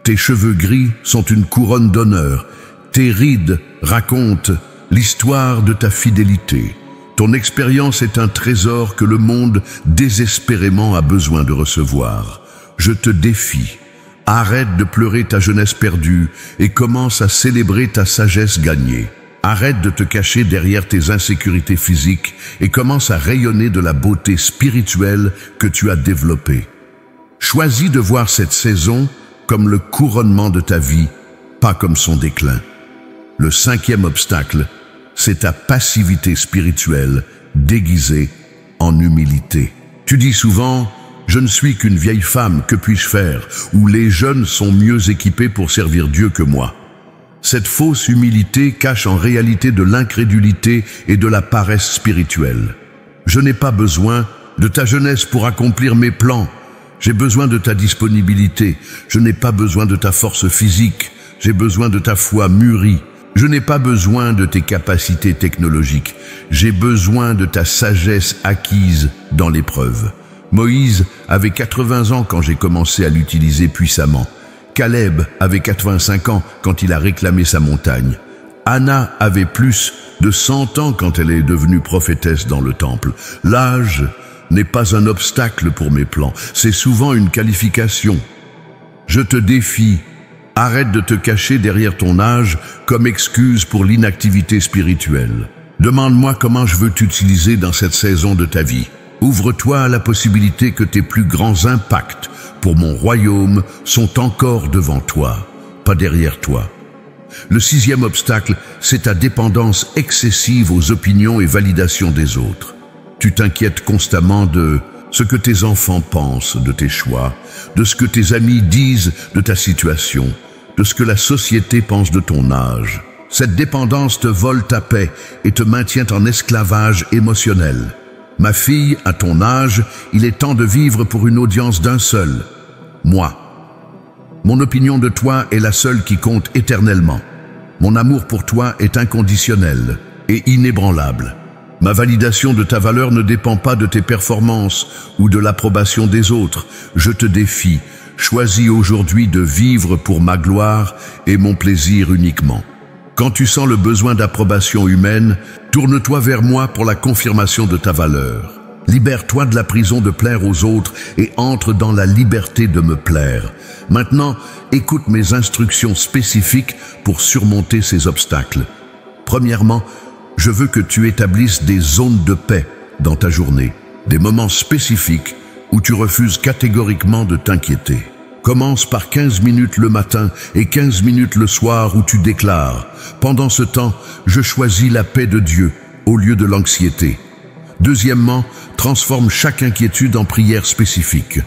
Tes cheveux gris sont une couronne d'honneur. Tes rides racontent l'histoire de ta fidélité. Ton expérience est un trésor que le monde désespérément a besoin de recevoir. Je te défie. Arrête de pleurer ta jeunesse perdue et commence à célébrer ta sagesse gagnée. Arrête de te cacher derrière tes insécurités physiques et commence à rayonner de la beauté spirituelle que tu as développée. Choisis de voir cette saison comme le couronnement de ta vie, pas comme son déclin. Le cinquième obstacle, c'est ta passivité spirituelle déguisée en humilité. Tu dis souvent « Je ne suis qu'une vieille femme, que puis-je faire ?» ou « Les jeunes sont mieux équipés pour servir Dieu que moi ». Cette fausse humilité cache en réalité de l'incrédulité et de la paresse spirituelle. Je n'ai pas besoin de ta jeunesse pour accomplir mes plans. J'ai besoin de ta disponibilité. Je n'ai pas besoin de ta force physique. J'ai besoin de ta foi mûrie. Je n'ai pas besoin de tes capacités technologiques. J'ai besoin de ta sagesse acquise dans l'épreuve. Moïse avait 80 ans quand j'ai commencé à l'utiliser puissamment. Caleb avait 85 ans quand il a réclamé sa montagne. Anna avait plus de 100 ans quand elle est devenue prophétesse dans le temple. L'âge n'est pas un obstacle pour mes plans, c'est souvent une qualification. Je te défie, arrête de te cacher derrière ton âge comme excuse pour l'inactivité spirituelle. Demande-moi comment je veux t'utiliser dans cette saison de ta vie. Ouvre-toi à la possibilité que tes plus grands impacts pour mon royaume sont encore devant toi, pas derrière toi. Le sixième obstacle, c'est ta dépendance excessive aux opinions et validations des autres. Tu t'inquiètes constamment de ce que tes enfants pensent de tes choix, de ce que tes amis disent de ta situation, de ce que la société pense de ton âge. Cette dépendance te vole ta paix et te maintient en esclavage émotionnel. Ma fille, à ton âge, il est temps de vivre pour une audience d'un seul, moi. Mon opinion de toi est la seule qui compte éternellement. Mon amour pour toi est inconditionnel et inébranlable. Ma validation de ta valeur ne dépend pas de tes performances ou de l'approbation des autres. Je te défie, choisis aujourd'hui de vivre pour ma gloire et mon plaisir uniquement. Quand tu sens le besoin d'approbation humaine, tourne-toi vers moi pour la confirmation de ta valeur. Libère-toi de la prison de plaire aux autres et entre dans la liberté de me plaire. Maintenant, écoute mes instructions spécifiques pour surmonter ces obstacles. Premièrement, je veux que tu établisses des zones de paix dans ta journée, des moments spécifiques où tu refuses catégoriquement de t'inquiéter. Commence par 15 minutes le matin et 15 minutes le soir où tu déclares « Pendant ce temps, je choisis la paix de Dieu au lieu de l'anxiété ». Deuxièmement, transforme chaque inquiétude en prière spécifique.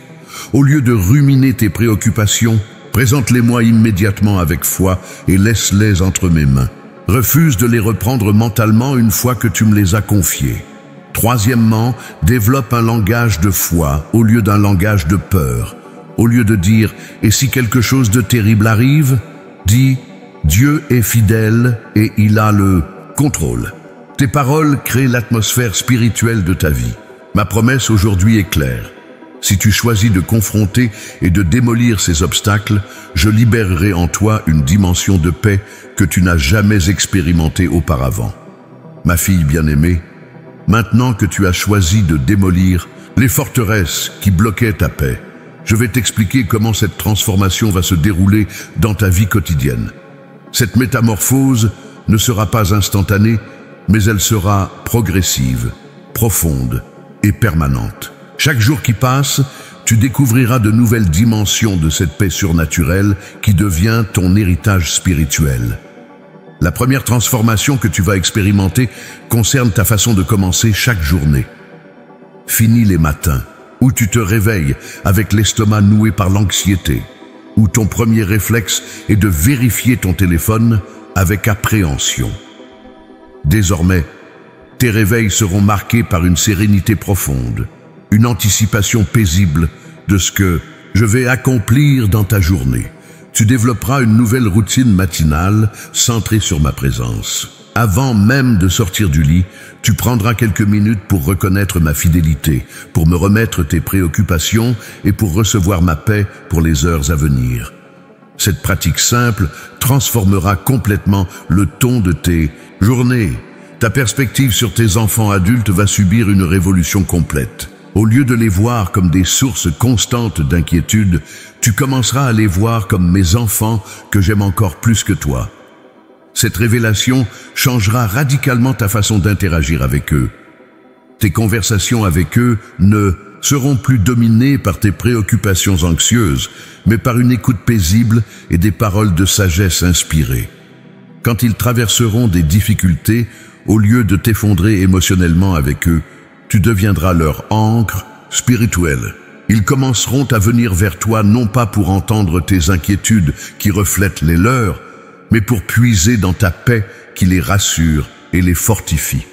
Au lieu de ruminer tes préoccupations, présente-les-moi immédiatement avec foi et laisse-les entre mes mains. Refuse de les reprendre mentalement une fois que tu me les as confiées. Troisièmement, développe un langage de foi au lieu d'un langage de peur. Au lieu de dire « Et si quelque chose de terrible arrive ?» dis « Dieu est fidèle et il a le contrôle ». Tes paroles créent l'atmosphère spirituelle de ta vie. Ma promesse aujourd'hui est claire. Si tu choisis de confronter et de démolir ces obstacles, je libérerai en toi une dimension de paix que tu n'as jamais expérimentée auparavant. Ma fille bien-aimée, maintenant que tu as choisi de démolir, les forteresses qui bloquaient ta paix. Je vais t'expliquer comment cette transformation va se dérouler dans ta vie quotidienne. Cette métamorphose ne sera pas instantanée, mais elle sera progressive, profonde et permanente. Chaque jour qui passe, tu découvriras de nouvelles dimensions de cette paix surnaturelle qui devient ton héritage spirituel. La première transformation que tu vas expérimenter concerne ta façon de commencer chaque journée. Fini les matins où tu te réveilles avec l'estomac noué par l'anxiété, où ton premier réflexe est de vérifier ton téléphone avec appréhension. Désormais, tes réveils seront marqués par une sérénité profonde, une anticipation paisible de ce que je vais accomplir dans ta journée. Tu développeras une nouvelle routine matinale centrée sur ma présence. Avant même de sortir du lit, tu prendras quelques minutes pour reconnaître ma fidélité, pour me remettre tes préoccupations et pour recevoir ma paix pour les heures à venir. Cette pratique simple transformera complètement le ton de tes journées. Ta perspective sur tes enfants adultes va subir une révolution complète. Au lieu de les voir comme des sources constantes d'inquiétude, tu commenceras à les voir comme mes enfants que j'aime encore plus que toi. Cette révélation changera radicalement ta façon d'interagir avec eux. Tes conversations avec eux ne seront plus dominées par tes préoccupations anxieuses, mais par une écoute paisible et des paroles de sagesse inspirées. Quand ils traverseront des difficultés, au lieu de t'effondrer émotionnellement avec eux, tu deviendras leur ancre spirituelle. Ils commenceront à venir vers toi non pas pour entendre tes inquiétudes qui reflètent les leurs, mais pour puiser dans ta paix qui les rassure et les fortifie.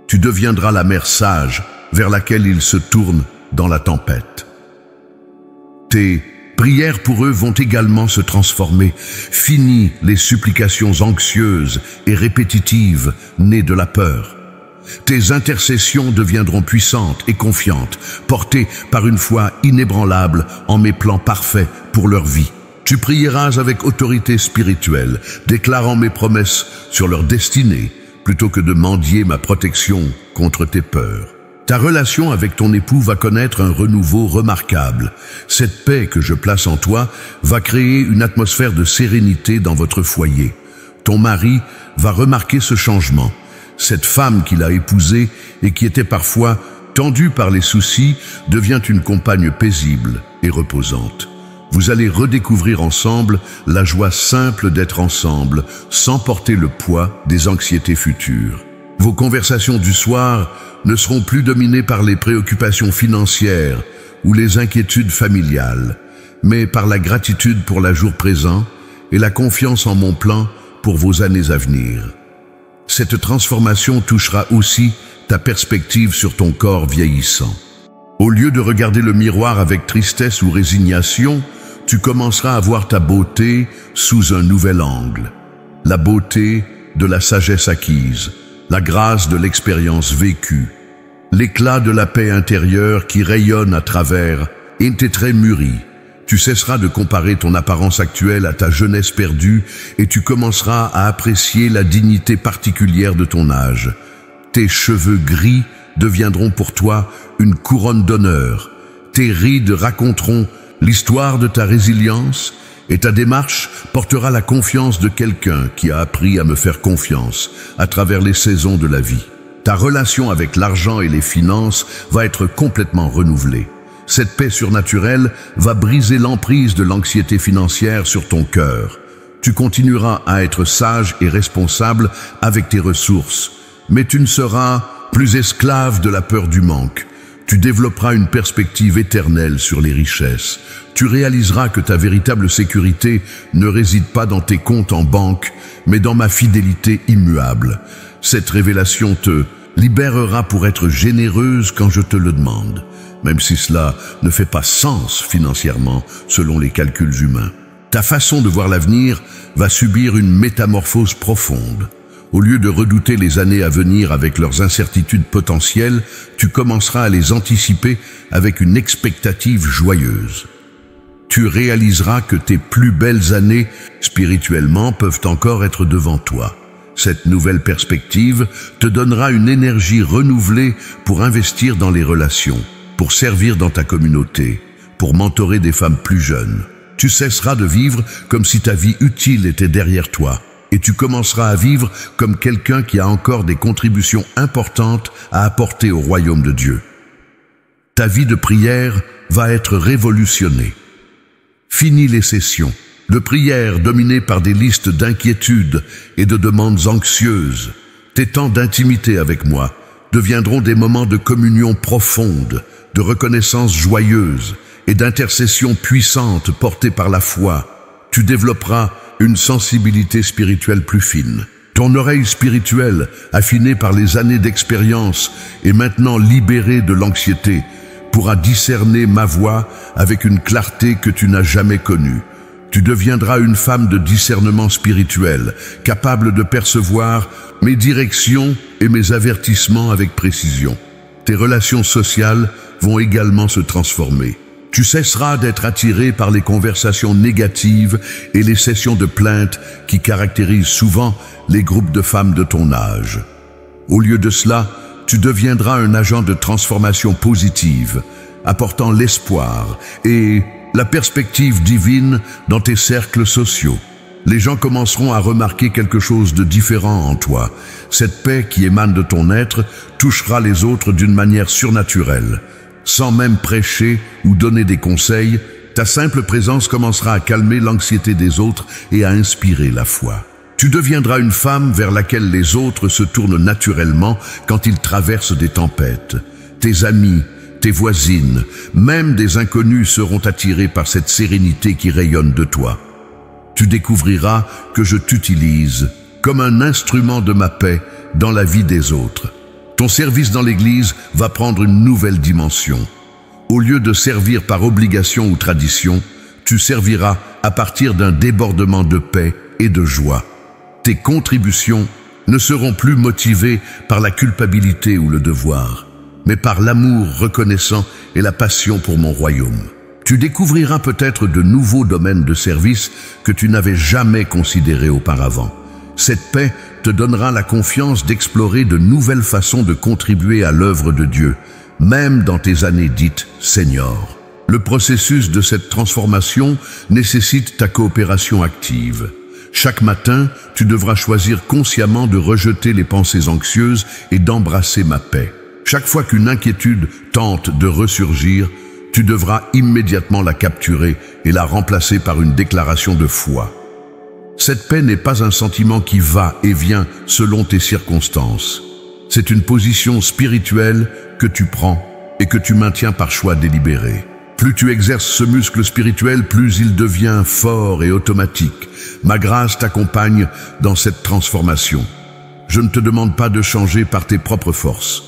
Tu deviendras la mère sage vers laquelle ils se tournent dans la tempête. Tes prières pour eux vont également se transformer. Fini les supplications anxieuses et répétitives nées de la peur. Tes intercessions deviendront puissantes et confiantes, portées par une foi inébranlable en mes plans parfaits pour leur vie. Tu prieras avec autorité spirituelle, déclarant mes promesses sur leur destinée, plutôt que de mendier ma protection contre tes peurs. Ta relation avec ton époux va connaître un renouveau remarquable. Cette paix que je place en toi va créer une atmosphère de sérénité dans votre foyer. Ton mari va remarquer ce changement. Cette femme qu'il a épousée et qui était parfois tendue par les soucis devient une compagne paisible et reposante. Vous allez redécouvrir ensemble la joie simple d'être ensemble, sans porter le poids des anxiétés futures. Vos conversations du soir ne seront plus dominées par les préoccupations financières ou les inquiétudes familiales, mais par la gratitude pour le jour présent et la confiance en mon plan pour vos années à venir. Cette transformation touchera aussi ta perspective sur ton corps vieillissant. Au lieu de regarder le miroir avec tristesse ou résignation, tu commenceras à voir ta beauté sous un nouvel angle. La beauté de la sagesse acquise, la grâce de l'expérience vécue, l'éclat de la paix intérieure qui rayonne à travers tes traits mûris. Tu cesseras de comparer ton apparence actuelle à ta jeunesse perdue et tu commenceras à apprécier la dignité particulière de ton âge. Tes cheveux gris deviendront pour toi une couronne d'honneur. Tes rides raconteront l'histoire de ta résilience et ta démarche portera la confiance de quelqu'un qui a appris à me faire confiance à travers les saisons de la vie. Ta relation avec l'argent et les finances va être complètement renouvelée. Cette paix surnaturelle va briser l'emprise de l'anxiété financière sur ton cœur. Tu continueras à être sage et responsable avec tes ressources, mais tu ne seras plus esclave de la peur du manque. Tu développeras une perspective éternelle sur les richesses. Tu réaliseras que ta véritable sécurité ne réside pas dans tes comptes en banque, mais dans ma fidélité immuable. Cette révélation te libérera pour être généreuse quand je te le demande, même si cela ne fait pas sens financièrement selon les calculs humains. Ta façon de voir l'avenir va subir une métamorphose profonde. Au lieu de redouter les années à venir avec leurs incertitudes potentielles, tu commenceras à les anticiper avec une expectative joyeuse. Tu réaliseras que tes plus belles années, spirituellement, peuvent encore être devant toi. Cette nouvelle perspective te donnera une énergie renouvelée pour investir dans les relations, pour servir dans ta communauté, pour mentorer des femmes plus jeunes. Tu cesseras de vivre comme si ta vie utile était derrière toi, et tu commenceras à vivre comme quelqu'un qui a encore des contributions importantes à apporter au royaume de Dieu. Ta vie de prière va être révolutionnée. Fini les sessions de prière dominées par des listes d'inquiétudes et de demandes anxieuses. Tes temps d'intimité avec moi deviendront des moments de communion profonde, de reconnaissance joyeuse et d'intercession puissante portée par la foi. Tu développeras une sensibilité spirituelle plus fine. Ton oreille spirituelle, affinée par les années d'expérience et maintenant libérée de l'anxiété, pourra discerner ma voix avec une clarté que tu n'as jamais connue. Tu deviendras une femme de discernement spirituel, capable de percevoir mes directions et mes avertissements avec précision. Tes relations sociales vont également se transformer. Tu cesseras d'être attiré par les conversations négatives et les sessions de plainte qui caractérisent souvent les groupes de femmes de ton âge. Au lieu de cela, tu deviendras un agent de transformation positive, apportant l'espoir et la perspective divine dans tes cercles sociaux. Les gens commenceront à remarquer quelque chose de différent en toi. Cette paix qui émane de ton être touchera les autres d'une manière surnaturelle. Sans même prêcher ou donner des conseils, ta simple présence commencera à calmer l'anxiété des autres et à inspirer la foi. Tu deviendras une femme vers laquelle les autres se tournent naturellement quand ils traversent des tempêtes. Tes amis, tes voisines, même des inconnus seront attirés par cette sérénité qui rayonne de toi. Tu découvriras que je t'utilise comme un instrument de ma paix dans la vie des autres. Ton service dans l'Église va prendre une nouvelle dimension. Au lieu de servir par obligation ou tradition, tu serviras à partir d'un débordement de paix et de joie. Tes contributions ne seront plus motivées par la culpabilité ou le devoir, mais par l'amour reconnaissant et la passion pour mon royaume. Tu découvriras peut-être de nouveaux domaines de service que tu n'avais jamais considérés auparavant. Cette paix te donnera la confiance d'explorer de nouvelles façons de contribuer à l'œuvre de Dieu, même dans tes années dites seniors. Le processus de cette transformation nécessite ta coopération active. Chaque matin, tu devras choisir consciemment de rejeter les pensées anxieuses et d'embrasser ma paix. Chaque fois qu'une inquiétude tente de ressurgir, tu devras immédiatement la capturer et la remplacer par une déclaration de foi. Cette paix n'est pas un sentiment qui va et vient selon tes circonstances. C'est une position spirituelle que tu prends et que tu maintiens par choix délibéré. Plus tu exerces ce muscle spirituel, plus il devient fort et automatique. Ma grâce t'accompagne dans cette transformation. Je ne te demande pas de changer par tes propres forces.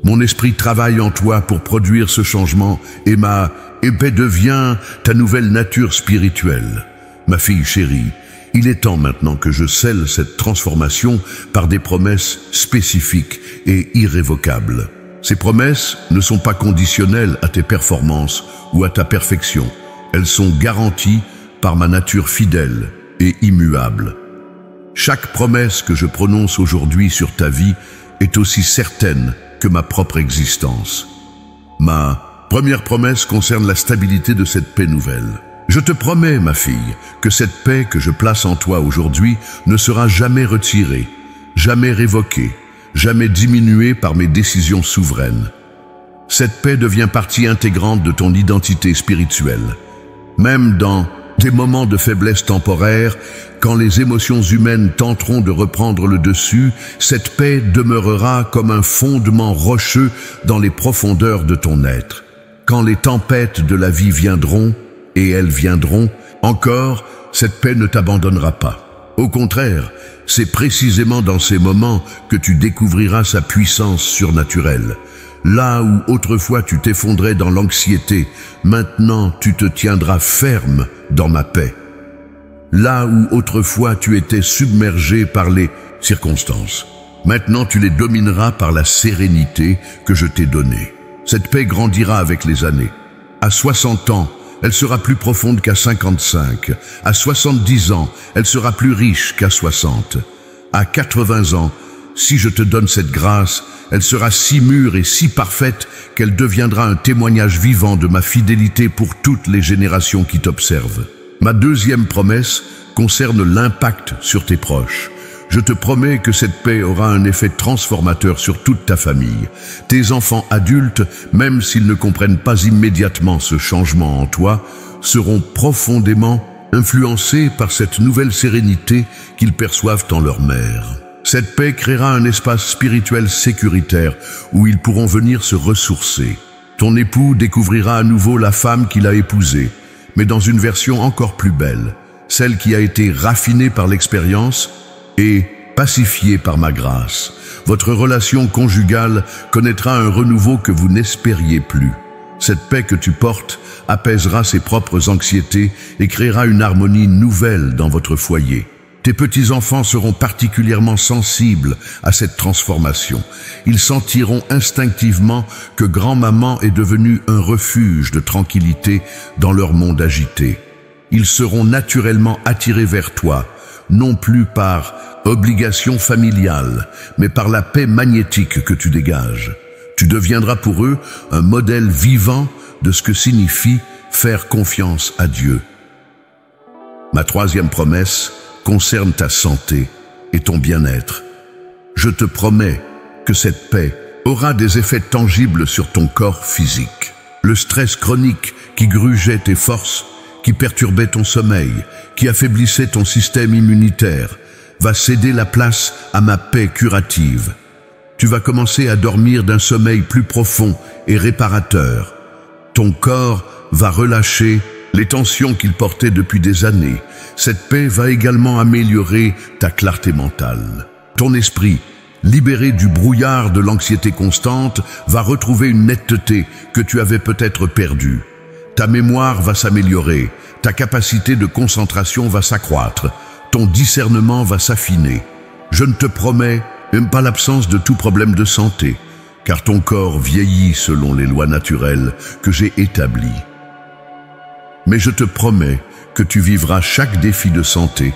Mon esprit travaille en toi pour produire ce changement et ma paix devient ta nouvelle nature spirituelle. Ma fille chérie, il est temps maintenant que je scelle cette transformation par des promesses spécifiques et irrévocables. Ces promesses ne sont pas conditionnelles à tes performances ou à ta perfection. Elles sont garanties par ma nature fidèle et immuable. Chaque promesse que je prononce aujourd'hui sur ta vie est aussi certaine que ma propre existence. Ma première promesse concerne la stabilité de cette paix nouvelle. Je te promets, ma fille, que cette paix que je place en toi aujourd'hui ne sera jamais retirée, jamais révoquée, jamais diminuée par mes décisions souveraines. Cette paix devient partie intégrante de ton identité spirituelle. Même dans des moments de faiblesse temporaire, quand les émotions humaines tenteront de reprendre le dessus, cette paix demeurera comme un fondement rocheux dans les profondeurs de ton être. Quand les tempêtes de la vie viendront, et elles viendront, encore, cette paix ne t'abandonnera pas. Au contraire, c'est précisément dans ces moments que tu découvriras sa puissance surnaturelle. Là où autrefois tu t'effondrais dans l'anxiété, maintenant tu te tiendras ferme dans ma paix. Là où autrefois tu étais submergé par les circonstances, maintenant tu les domineras par la sérénité que je t'ai donnée. Cette paix grandira avec les années. À 60 ans, elle sera plus profonde qu'à 55. À 70 ans, elle sera plus riche qu'à 60. À 80 ans, si je te donne cette grâce, elle sera si mûre et si parfaite qu'elle deviendra un témoignage vivant de ma fidélité pour toutes les générations qui t'observent. Ma deuxième promesse concerne l'impact sur tes proches. Je te promets que cette paix aura un effet transformateur sur toute ta famille. Tes enfants adultes, même s'ils ne comprennent pas immédiatement ce changement en toi, seront profondément influencés par cette nouvelle sérénité qu'ils perçoivent en leur mère. Cette paix créera un espace spirituel sécuritaire où ils pourront venir se ressourcer. Ton époux découvrira à nouveau la femme qu'il a épousée, mais dans une version encore plus belle, celle qui a été raffinée par l'expérience et pacifiée par ma grâce. Votre relation conjugale connaîtra un renouveau que vous n'espériez plus. Cette paix que tu portes apaisera ses propres anxiétés et créera une harmonie nouvelle dans votre foyer. Tes petits-enfants seront particulièrement sensibles à cette transformation. Ils sentiront instinctivement que grand-maman est devenue un refuge de tranquillité dans leur monde agité. Ils seront naturellement attirés vers toi, non plus par obligation familiale, mais par la paix magnétique que tu dégages. Tu deviendras pour eux un modèle vivant de ce que signifie faire confiance à Dieu. Ma troisième promesse concerne ta santé et ton bien-être. Je te promets que cette paix aura des effets tangibles sur ton corps physique. Le stress chronique qui grugeait tes forces, qui perturbait ton sommeil, qui affaiblissait ton système immunitaire, va céder la place à ma paix curative. Tu vas commencer à dormir d'un sommeil plus profond et réparateur. Ton corps va relâcher les tensions qu'il portait depuis des années. Cette paix va également améliorer ta clarté mentale. Ton esprit, libéré du brouillard de l'anxiété constante, va retrouver une netteté que tu avais peut-être perdue. Ta mémoire va s'améliorer, ta capacité de concentration va s'accroître, ton discernement va s'affiner. Je ne te promets même pas l'absence de tout problème de santé, car ton corps vieillit selon les lois naturelles que j'ai établies. Mais je te promets que tu vivras chaque défi de santé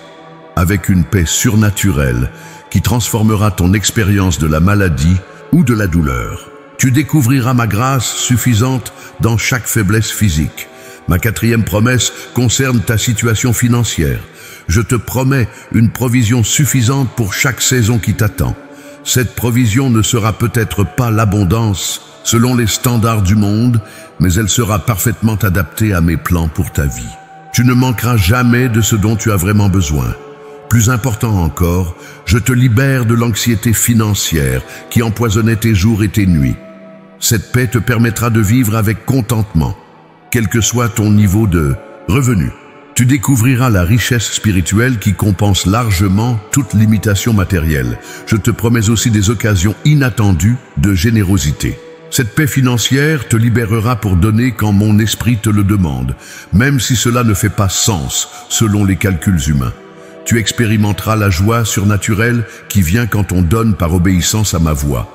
avec une paix surnaturelle qui transformera ton expérience de la maladie ou de la douleur. Tu découvriras ma grâce suffisante dans chaque faiblesse physique. Ma quatrième promesse concerne ta situation financière. Je te promets une provision suffisante pour chaque saison qui t'attend. Cette provision ne sera peut-être pas l'abondance selon les standards du monde, mais elle sera parfaitement adaptée à mes plans pour ta vie. Tu ne manqueras jamais de ce dont tu as vraiment besoin. Plus important encore, je te libère de l'anxiété financière qui empoisonnait tes jours et tes nuits. Cette paix te permettra de vivre avec contentement, quel que soit ton niveau de revenu. Tu découvriras la richesse spirituelle qui compense largement toute limitation matérielle. Je te promets aussi des occasions inattendues de générosité. Cette paix financière te libérera pour donner quand mon esprit te le demande, même si cela ne fait pas sens selon les calculs humains. Tu expérimenteras la joie surnaturelle qui vient quand on donne par obéissance à ma voix.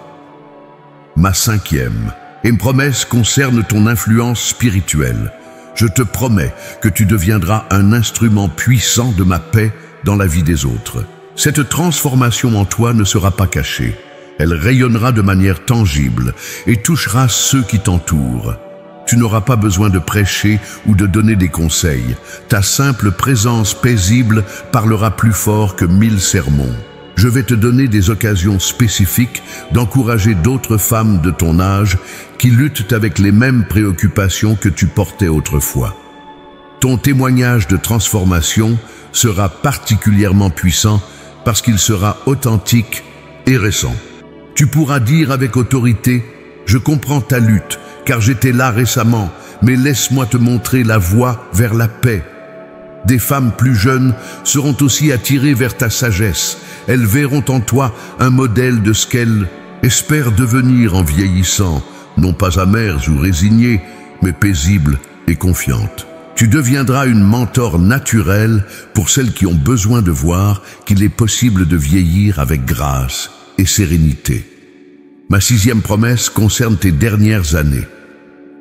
Ma cinquième promesse concerne ton influence spirituelle. Je te promets que tu deviendras un instrument puissant de ma paix dans la vie des autres. Cette transformation en toi ne sera pas cachée. Elle rayonnera de manière tangible et touchera ceux qui t'entourent. Tu n'auras pas besoin de prêcher ou de donner des conseils. Ta simple présence paisible parlera plus fort que 1000 sermons. Je vais te donner des occasions spécifiques d'encourager d'autres femmes de ton âge qui luttent avec les mêmes préoccupations que tu portais autrefois. Ton témoignage de transformation sera particulièrement puissant parce qu'il sera authentique et récent. Tu pourras dire avec autorité « Je comprends ta lutte, car j'étais là récemment, mais laisse-moi te montrer la voie vers la paix. » Des femmes plus jeunes seront aussi attirées vers ta sagesse. Elles verront en toi un modèle de ce qu'elles espèrent devenir en vieillissant, non pas amères ou résignées, mais paisibles et confiantes. Tu deviendras une mentor naturelle pour celles qui ont besoin de voir qu'il est possible de vieillir avec grâce et sérénité. Ma sixième promesse concerne tes dernières années.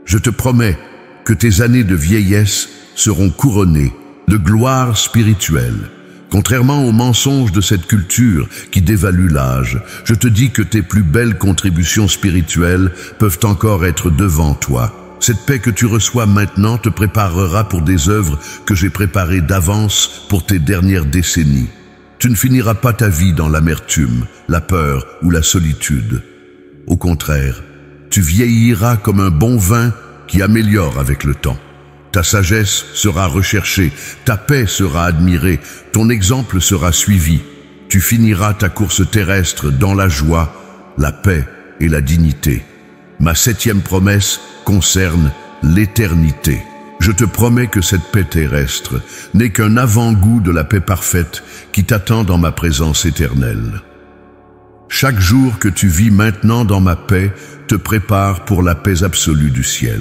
Je te promets que tes années de vieillesse seront couronnées de gloire spirituelle. Contrairement aux mensonges de cette culture qui dévalue l'âge, je te dis que tes plus belles contributions spirituelles peuvent encore être devant toi. Cette paix que tu reçois maintenant te préparera pour des œuvres que j'ai préparées d'avance pour tes dernières décennies. Tu ne finiras pas ta vie dans l'amertume, la peur ou la solitude. Au contraire, tu vieilliras comme un bon vin qui améliore avec le temps. Ta sagesse sera recherchée, ta paix sera admirée, ton exemple sera suivi. Tu finiras ta course terrestre dans la joie, la paix et la dignité. Ma 7e promesse concerne l'éternité. Je te promets que cette paix terrestre n'est qu'un avant-goût de la paix parfaite qui t'attend dans ma présence éternelle. Chaque jour que tu vis maintenant dans ma paix te prépare pour la paix absolue du ciel.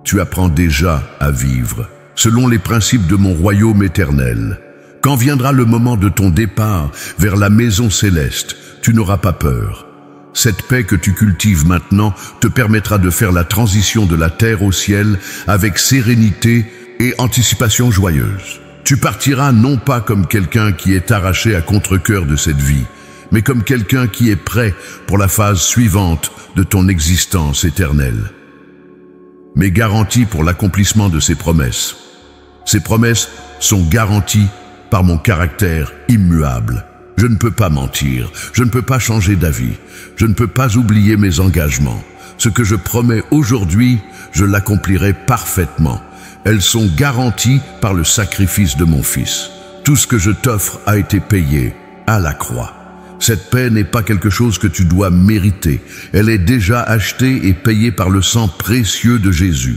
Tu apprends déjà à vivre selon les principes de mon royaume éternel. Quand viendra le moment de ton départ vers la maison céleste, tu n'auras pas peur. Cette paix que tu cultives maintenant te permettra de faire la transition de la terre au ciel avec sérénité et anticipation joyeuse. Tu partiras non pas comme quelqu'un qui est arraché à contre-cœur de cette vie, mais comme quelqu'un qui est prêt pour la phase suivante de ton existence éternelle. Mais garantie pour l'accomplissement de ces promesses. Ces promesses sont garanties par mon caractère immuable. Je ne peux pas mentir, je ne peux pas changer d'avis, je ne peux pas oublier mes engagements. Ce que je promets aujourd'hui, je l'accomplirai parfaitement. Elles sont garanties par le sacrifice de mon Fils. Tout ce que je t'offre a été payé à la croix. Cette paix n'est pas quelque chose que tu dois mériter. Elle est déjà achetée et payée par le sang précieux de Jésus.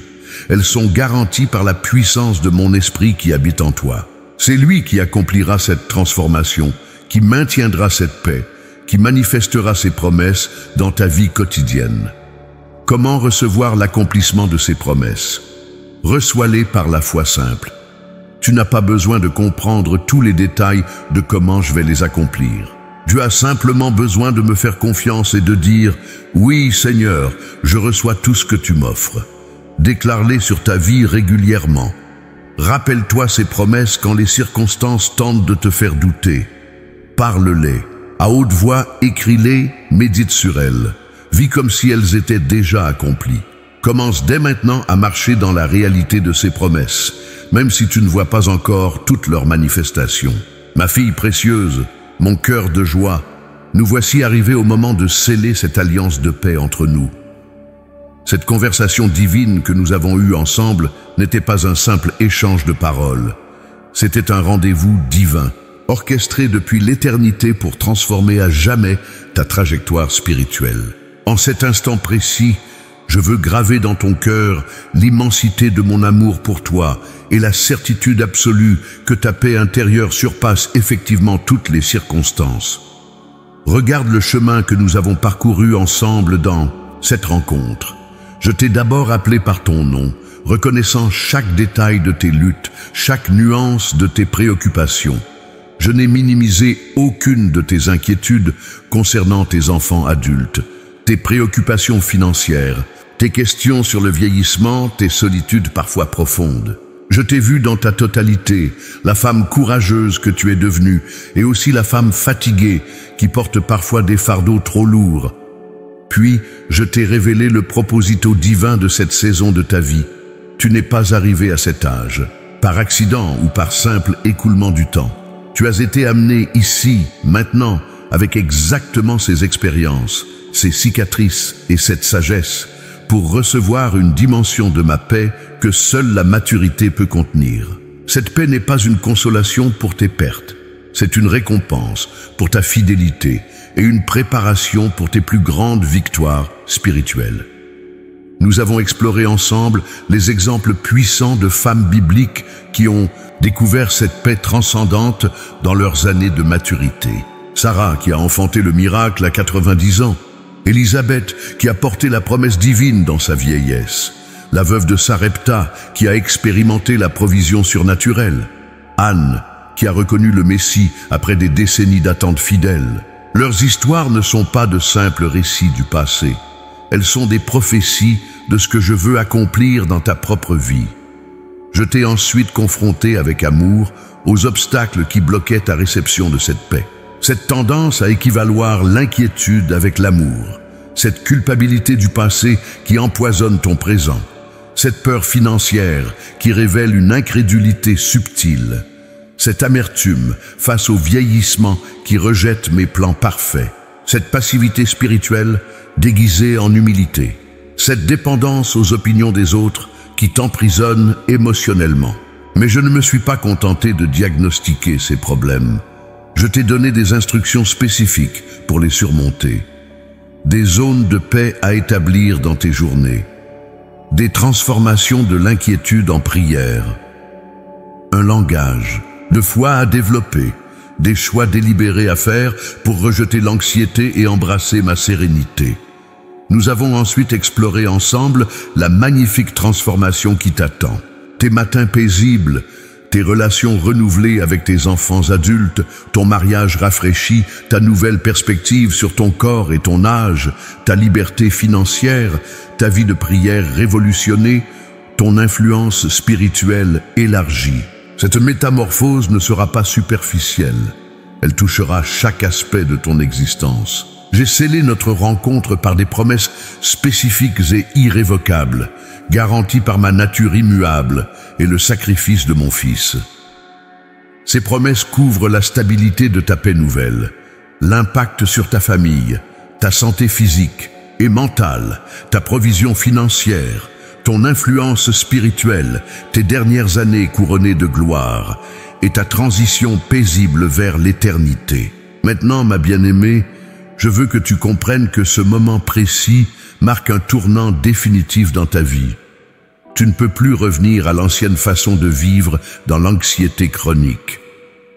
Elles sont garanties par la puissance de mon esprit qui habite en toi. C'est lui qui accomplira cette transformation, qui maintiendra cette paix, qui manifestera ses promesses dans ta vie quotidienne. Comment recevoir l'accomplissement de ces promesses? Reçois-les par la foi simple. Tu n'as pas besoin de comprendre tous les détails de comment je vais les accomplir. Tu as simplement besoin de me faire confiance et de dire « Oui, Seigneur, je reçois tout ce que tu m'offres ». Déclare-les sur ta vie régulièrement. Rappelle-toi ces promesses quand les circonstances tentent de te faire douter. Parle-les. À haute voix, écris-les, médite sur elles. Vis comme si elles étaient déjà accomplies. Commence dès maintenant à marcher dans la réalité de ces promesses, même si tu ne vois pas encore toutes leurs manifestations. Ma fille précieuse, mon cœur de joie, nous voici arrivés au moment de sceller cette alliance de paix entre nous. Cette conversation divine que nous avons eue ensemble n'était pas un simple échange de paroles. C'était un rendez-vous divin, orchestré depuis l'éternité pour transformer à jamais ta trajectoire spirituelle. En cet instant précis, je veux graver dans ton cœur l'immensité de mon amour pour toi et la certitude absolue que ta paix intérieure surpasse effectivement toutes les circonstances. Regarde le chemin que nous avons parcouru ensemble dans cette rencontre. Je t'ai d'abord appelé par ton nom, reconnaissant chaque détail de tes luttes, chaque nuance de tes préoccupations. Je n'ai minimisé aucune de tes inquiétudes concernant tes enfants adultes, tes préoccupations financières, tes questions sur le vieillissement, tes solitudes parfois profondes. Je t'ai vu dans ta totalité, la femme courageuse que tu es devenue, et aussi la femme fatiguée qui porte parfois des fardeaux trop lourds. Puis, je t'ai révélé le proposito divin de cette saison de ta vie. Tu n'es pas arrivé à cet âge, par accident ou par simple écoulement du temps. Tu as été amené ici, maintenant, avec exactement ces expériences, ces cicatrices et cette sagesse, pour recevoir une dimension de ma paix que seule la maturité peut contenir. Cette paix n'est pas une consolation pour tes pertes, c'est une récompense pour ta fidélité et une préparation pour tes plus grandes victoires spirituelles. Nous avons exploré ensemble les exemples puissants de femmes bibliques qui ont découvert cette paix transcendante dans leurs années de maturité. Sarah qui a enfanté le miracle à 90 ans, Élisabeth qui a porté la promesse divine dans sa vieillesse, la veuve de Sarepta qui a expérimenté la provision surnaturelle, Anne qui a reconnu le Messie après des décennies d'attente fidèle. Leurs histoires ne sont pas de simples récits du passé, elles sont des prophéties de ce que je veux accomplir dans ta propre vie. Je t'ai ensuite confronté avec amour aux obstacles qui bloquaient ta réception de cette paix. Cette tendance à équivaloir l'inquiétude avec l'amour, cette culpabilité du passé qui empoisonne ton présent, cette peur financière qui révèle une incrédulité subtile, cette amertume face au vieillissement qui rejette mes plans parfaits, cette passivité spirituelle déguisée en humilité, cette dépendance aux opinions des autres qui t'emprisonne émotionnellement. Mais je ne me suis pas contenté de diagnostiquer ces problèmes. Je t'ai donné des instructions spécifiques pour les surmonter. Des zones de paix à établir dans tes journées. Des transformations de l'inquiétude en prière. Un langage de foi à développer. Des choix délibérés à faire pour rejeter l'anxiété et embrasser ma sérénité. Nous avons ensuite exploré ensemble la magnifique transformation qui t'attend. Tes matins paisibles, tes relations renouvelées avec tes enfants adultes, ton mariage rafraîchi, ta nouvelle perspective sur ton corps et ton âge, ta liberté financière, ta vie de prière révolutionnée, ton influence spirituelle élargie. Cette métamorphose ne sera pas superficielle. Elle touchera chaque aspect de ton existence. J'ai scellé notre rencontre par des promesses spécifiques et irrévocables, garanties par ma nature immuable et le sacrifice de mon Fils. Ces promesses couvrent la stabilité de ta paix nouvelle, l'impact sur ta famille, ta santé physique et mentale, ta provision financière, ton influence spirituelle, tes dernières années couronnées de gloire et ta transition paisible vers l'éternité. Maintenant, ma bien-aimée, je veux que tu comprennes que ce moment précis marque un tournant définitif dans ta vie. Tu ne peux plus revenir à l'ancienne façon de vivre dans l'anxiété chronique.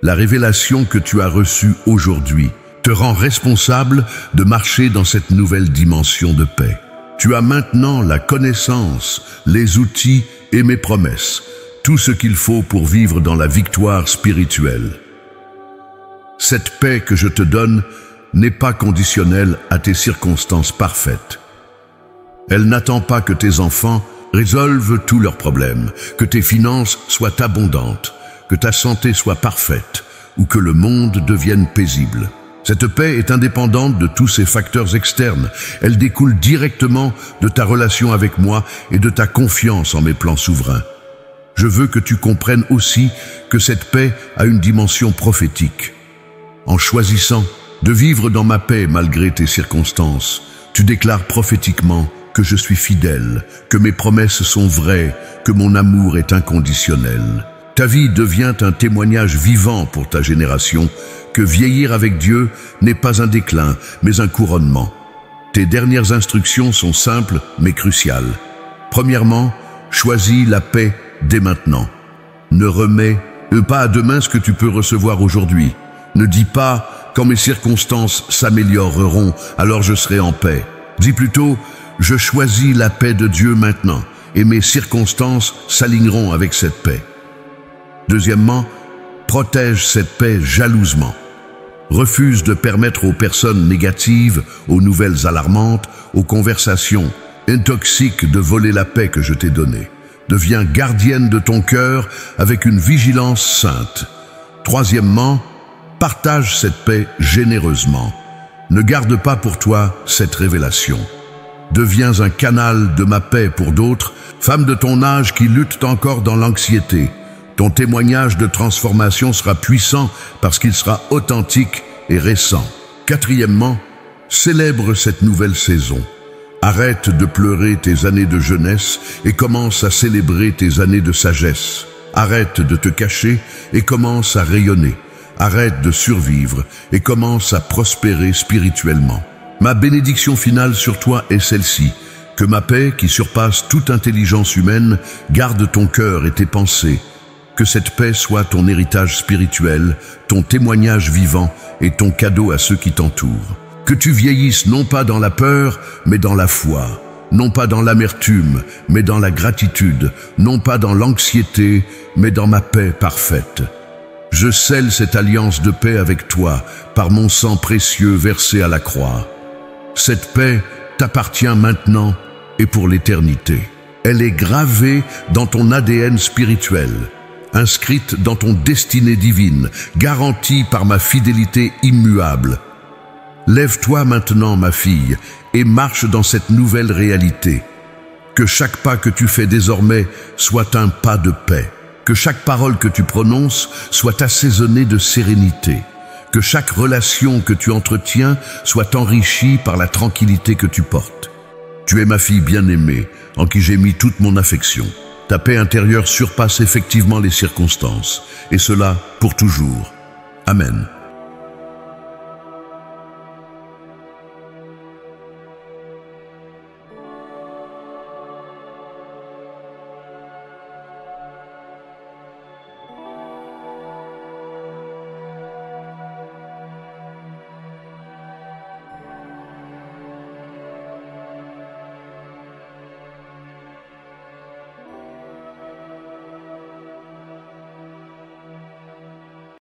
La révélation que tu as reçue aujourd'hui te rend responsable de marcher dans cette nouvelle dimension de paix. Tu as maintenant la connaissance, les outils et mes promesses, tout ce qu'il faut pour vivre dans la victoire spirituelle. Cette paix que je te donne n'est pas conditionnelle à tes circonstances parfaites. Elle n'attend pas que tes enfants résolvent tous leurs problèmes, que tes finances soient abondantes, que ta santé soit parfaite ou que le monde devienne paisible. Cette paix est indépendante de tous ces facteurs externes. Elle découle directement de ta relation avec moi et de ta confiance en mes plans souverains. Je veux que tu comprennes aussi que cette paix a une dimension prophétique. En choisissant de vivre dans ma paix malgré tes circonstances, tu déclares prophétiquement que je suis fidèle, que mes promesses sont vraies, que mon amour est inconditionnel. Ta vie devient un témoignage vivant pour ta génération, que vieillir avec Dieu n'est pas un déclin, mais un couronnement. Tes dernières instructions sont simples, mais cruciales. Premièrement, choisis la paix dès maintenant. Ne remets pas à demain ce que tu peux recevoir aujourd'hui. Ne dis pas « quand mes circonstances s'amélioreront, alors je serai en paix ». Dis plutôt « je choisis la paix de Dieu maintenant, et mes circonstances s'aligneront avec cette paix ». Deuxièmement, protège cette paix jalousement. Refuse de permettre aux personnes négatives, aux nouvelles alarmantes, aux conversations intoxiques de voler la paix que je t'ai donnée. Deviens gardienne de ton cœur avec une vigilance sainte. Troisièmement, partage cette paix généreusement. Ne garde pas pour toi cette révélation. Deviens un canal de ma paix pour d'autres, femmes de ton âge qui luttent encore dans l'anxiété. Ton témoignage de transformation sera puissant parce qu'il sera authentique et récent. Quatrièmement, célèbre cette nouvelle saison. Arrête de pleurer tes années de jeunesse et commence à célébrer tes années de sagesse. Arrête de te cacher et commence à rayonner. Arrête de survivre et commence à prospérer spirituellement. Ma bénédiction finale sur toi est celle-ci. Que ma paix, qui surpasse toute intelligence humaine, garde ton cœur et tes pensées. Que cette paix soit ton héritage spirituel, ton témoignage vivant et ton cadeau à ceux qui t'entourent. Que tu vieillisses non pas dans la peur, mais dans la foi. Non pas dans l'amertume, mais dans la gratitude. Non pas dans l'anxiété, mais dans ma paix parfaite. Je scelle cette alliance de paix avec toi par mon sang précieux versé à la croix. Cette paix t'appartient maintenant et pour l'éternité. Elle est gravée dans ton ADN spirituel, inscrite dans ton destinée divine, garantie par ma fidélité immuable. Lève-toi maintenant, ma fille, et marche dans cette nouvelle réalité. Que chaque pas que tu fais désormais soit un pas de paix. Que chaque parole que tu prononces soit assaisonnée de sérénité. Que chaque relation que tu entretiens soit enrichie par la tranquillité que tu portes. Tu es ma fille bien-aimée, en qui j'ai mis toute mon affection. Ta paix intérieure surpasse effectivement les circonstances, et cela pour toujours. Amen.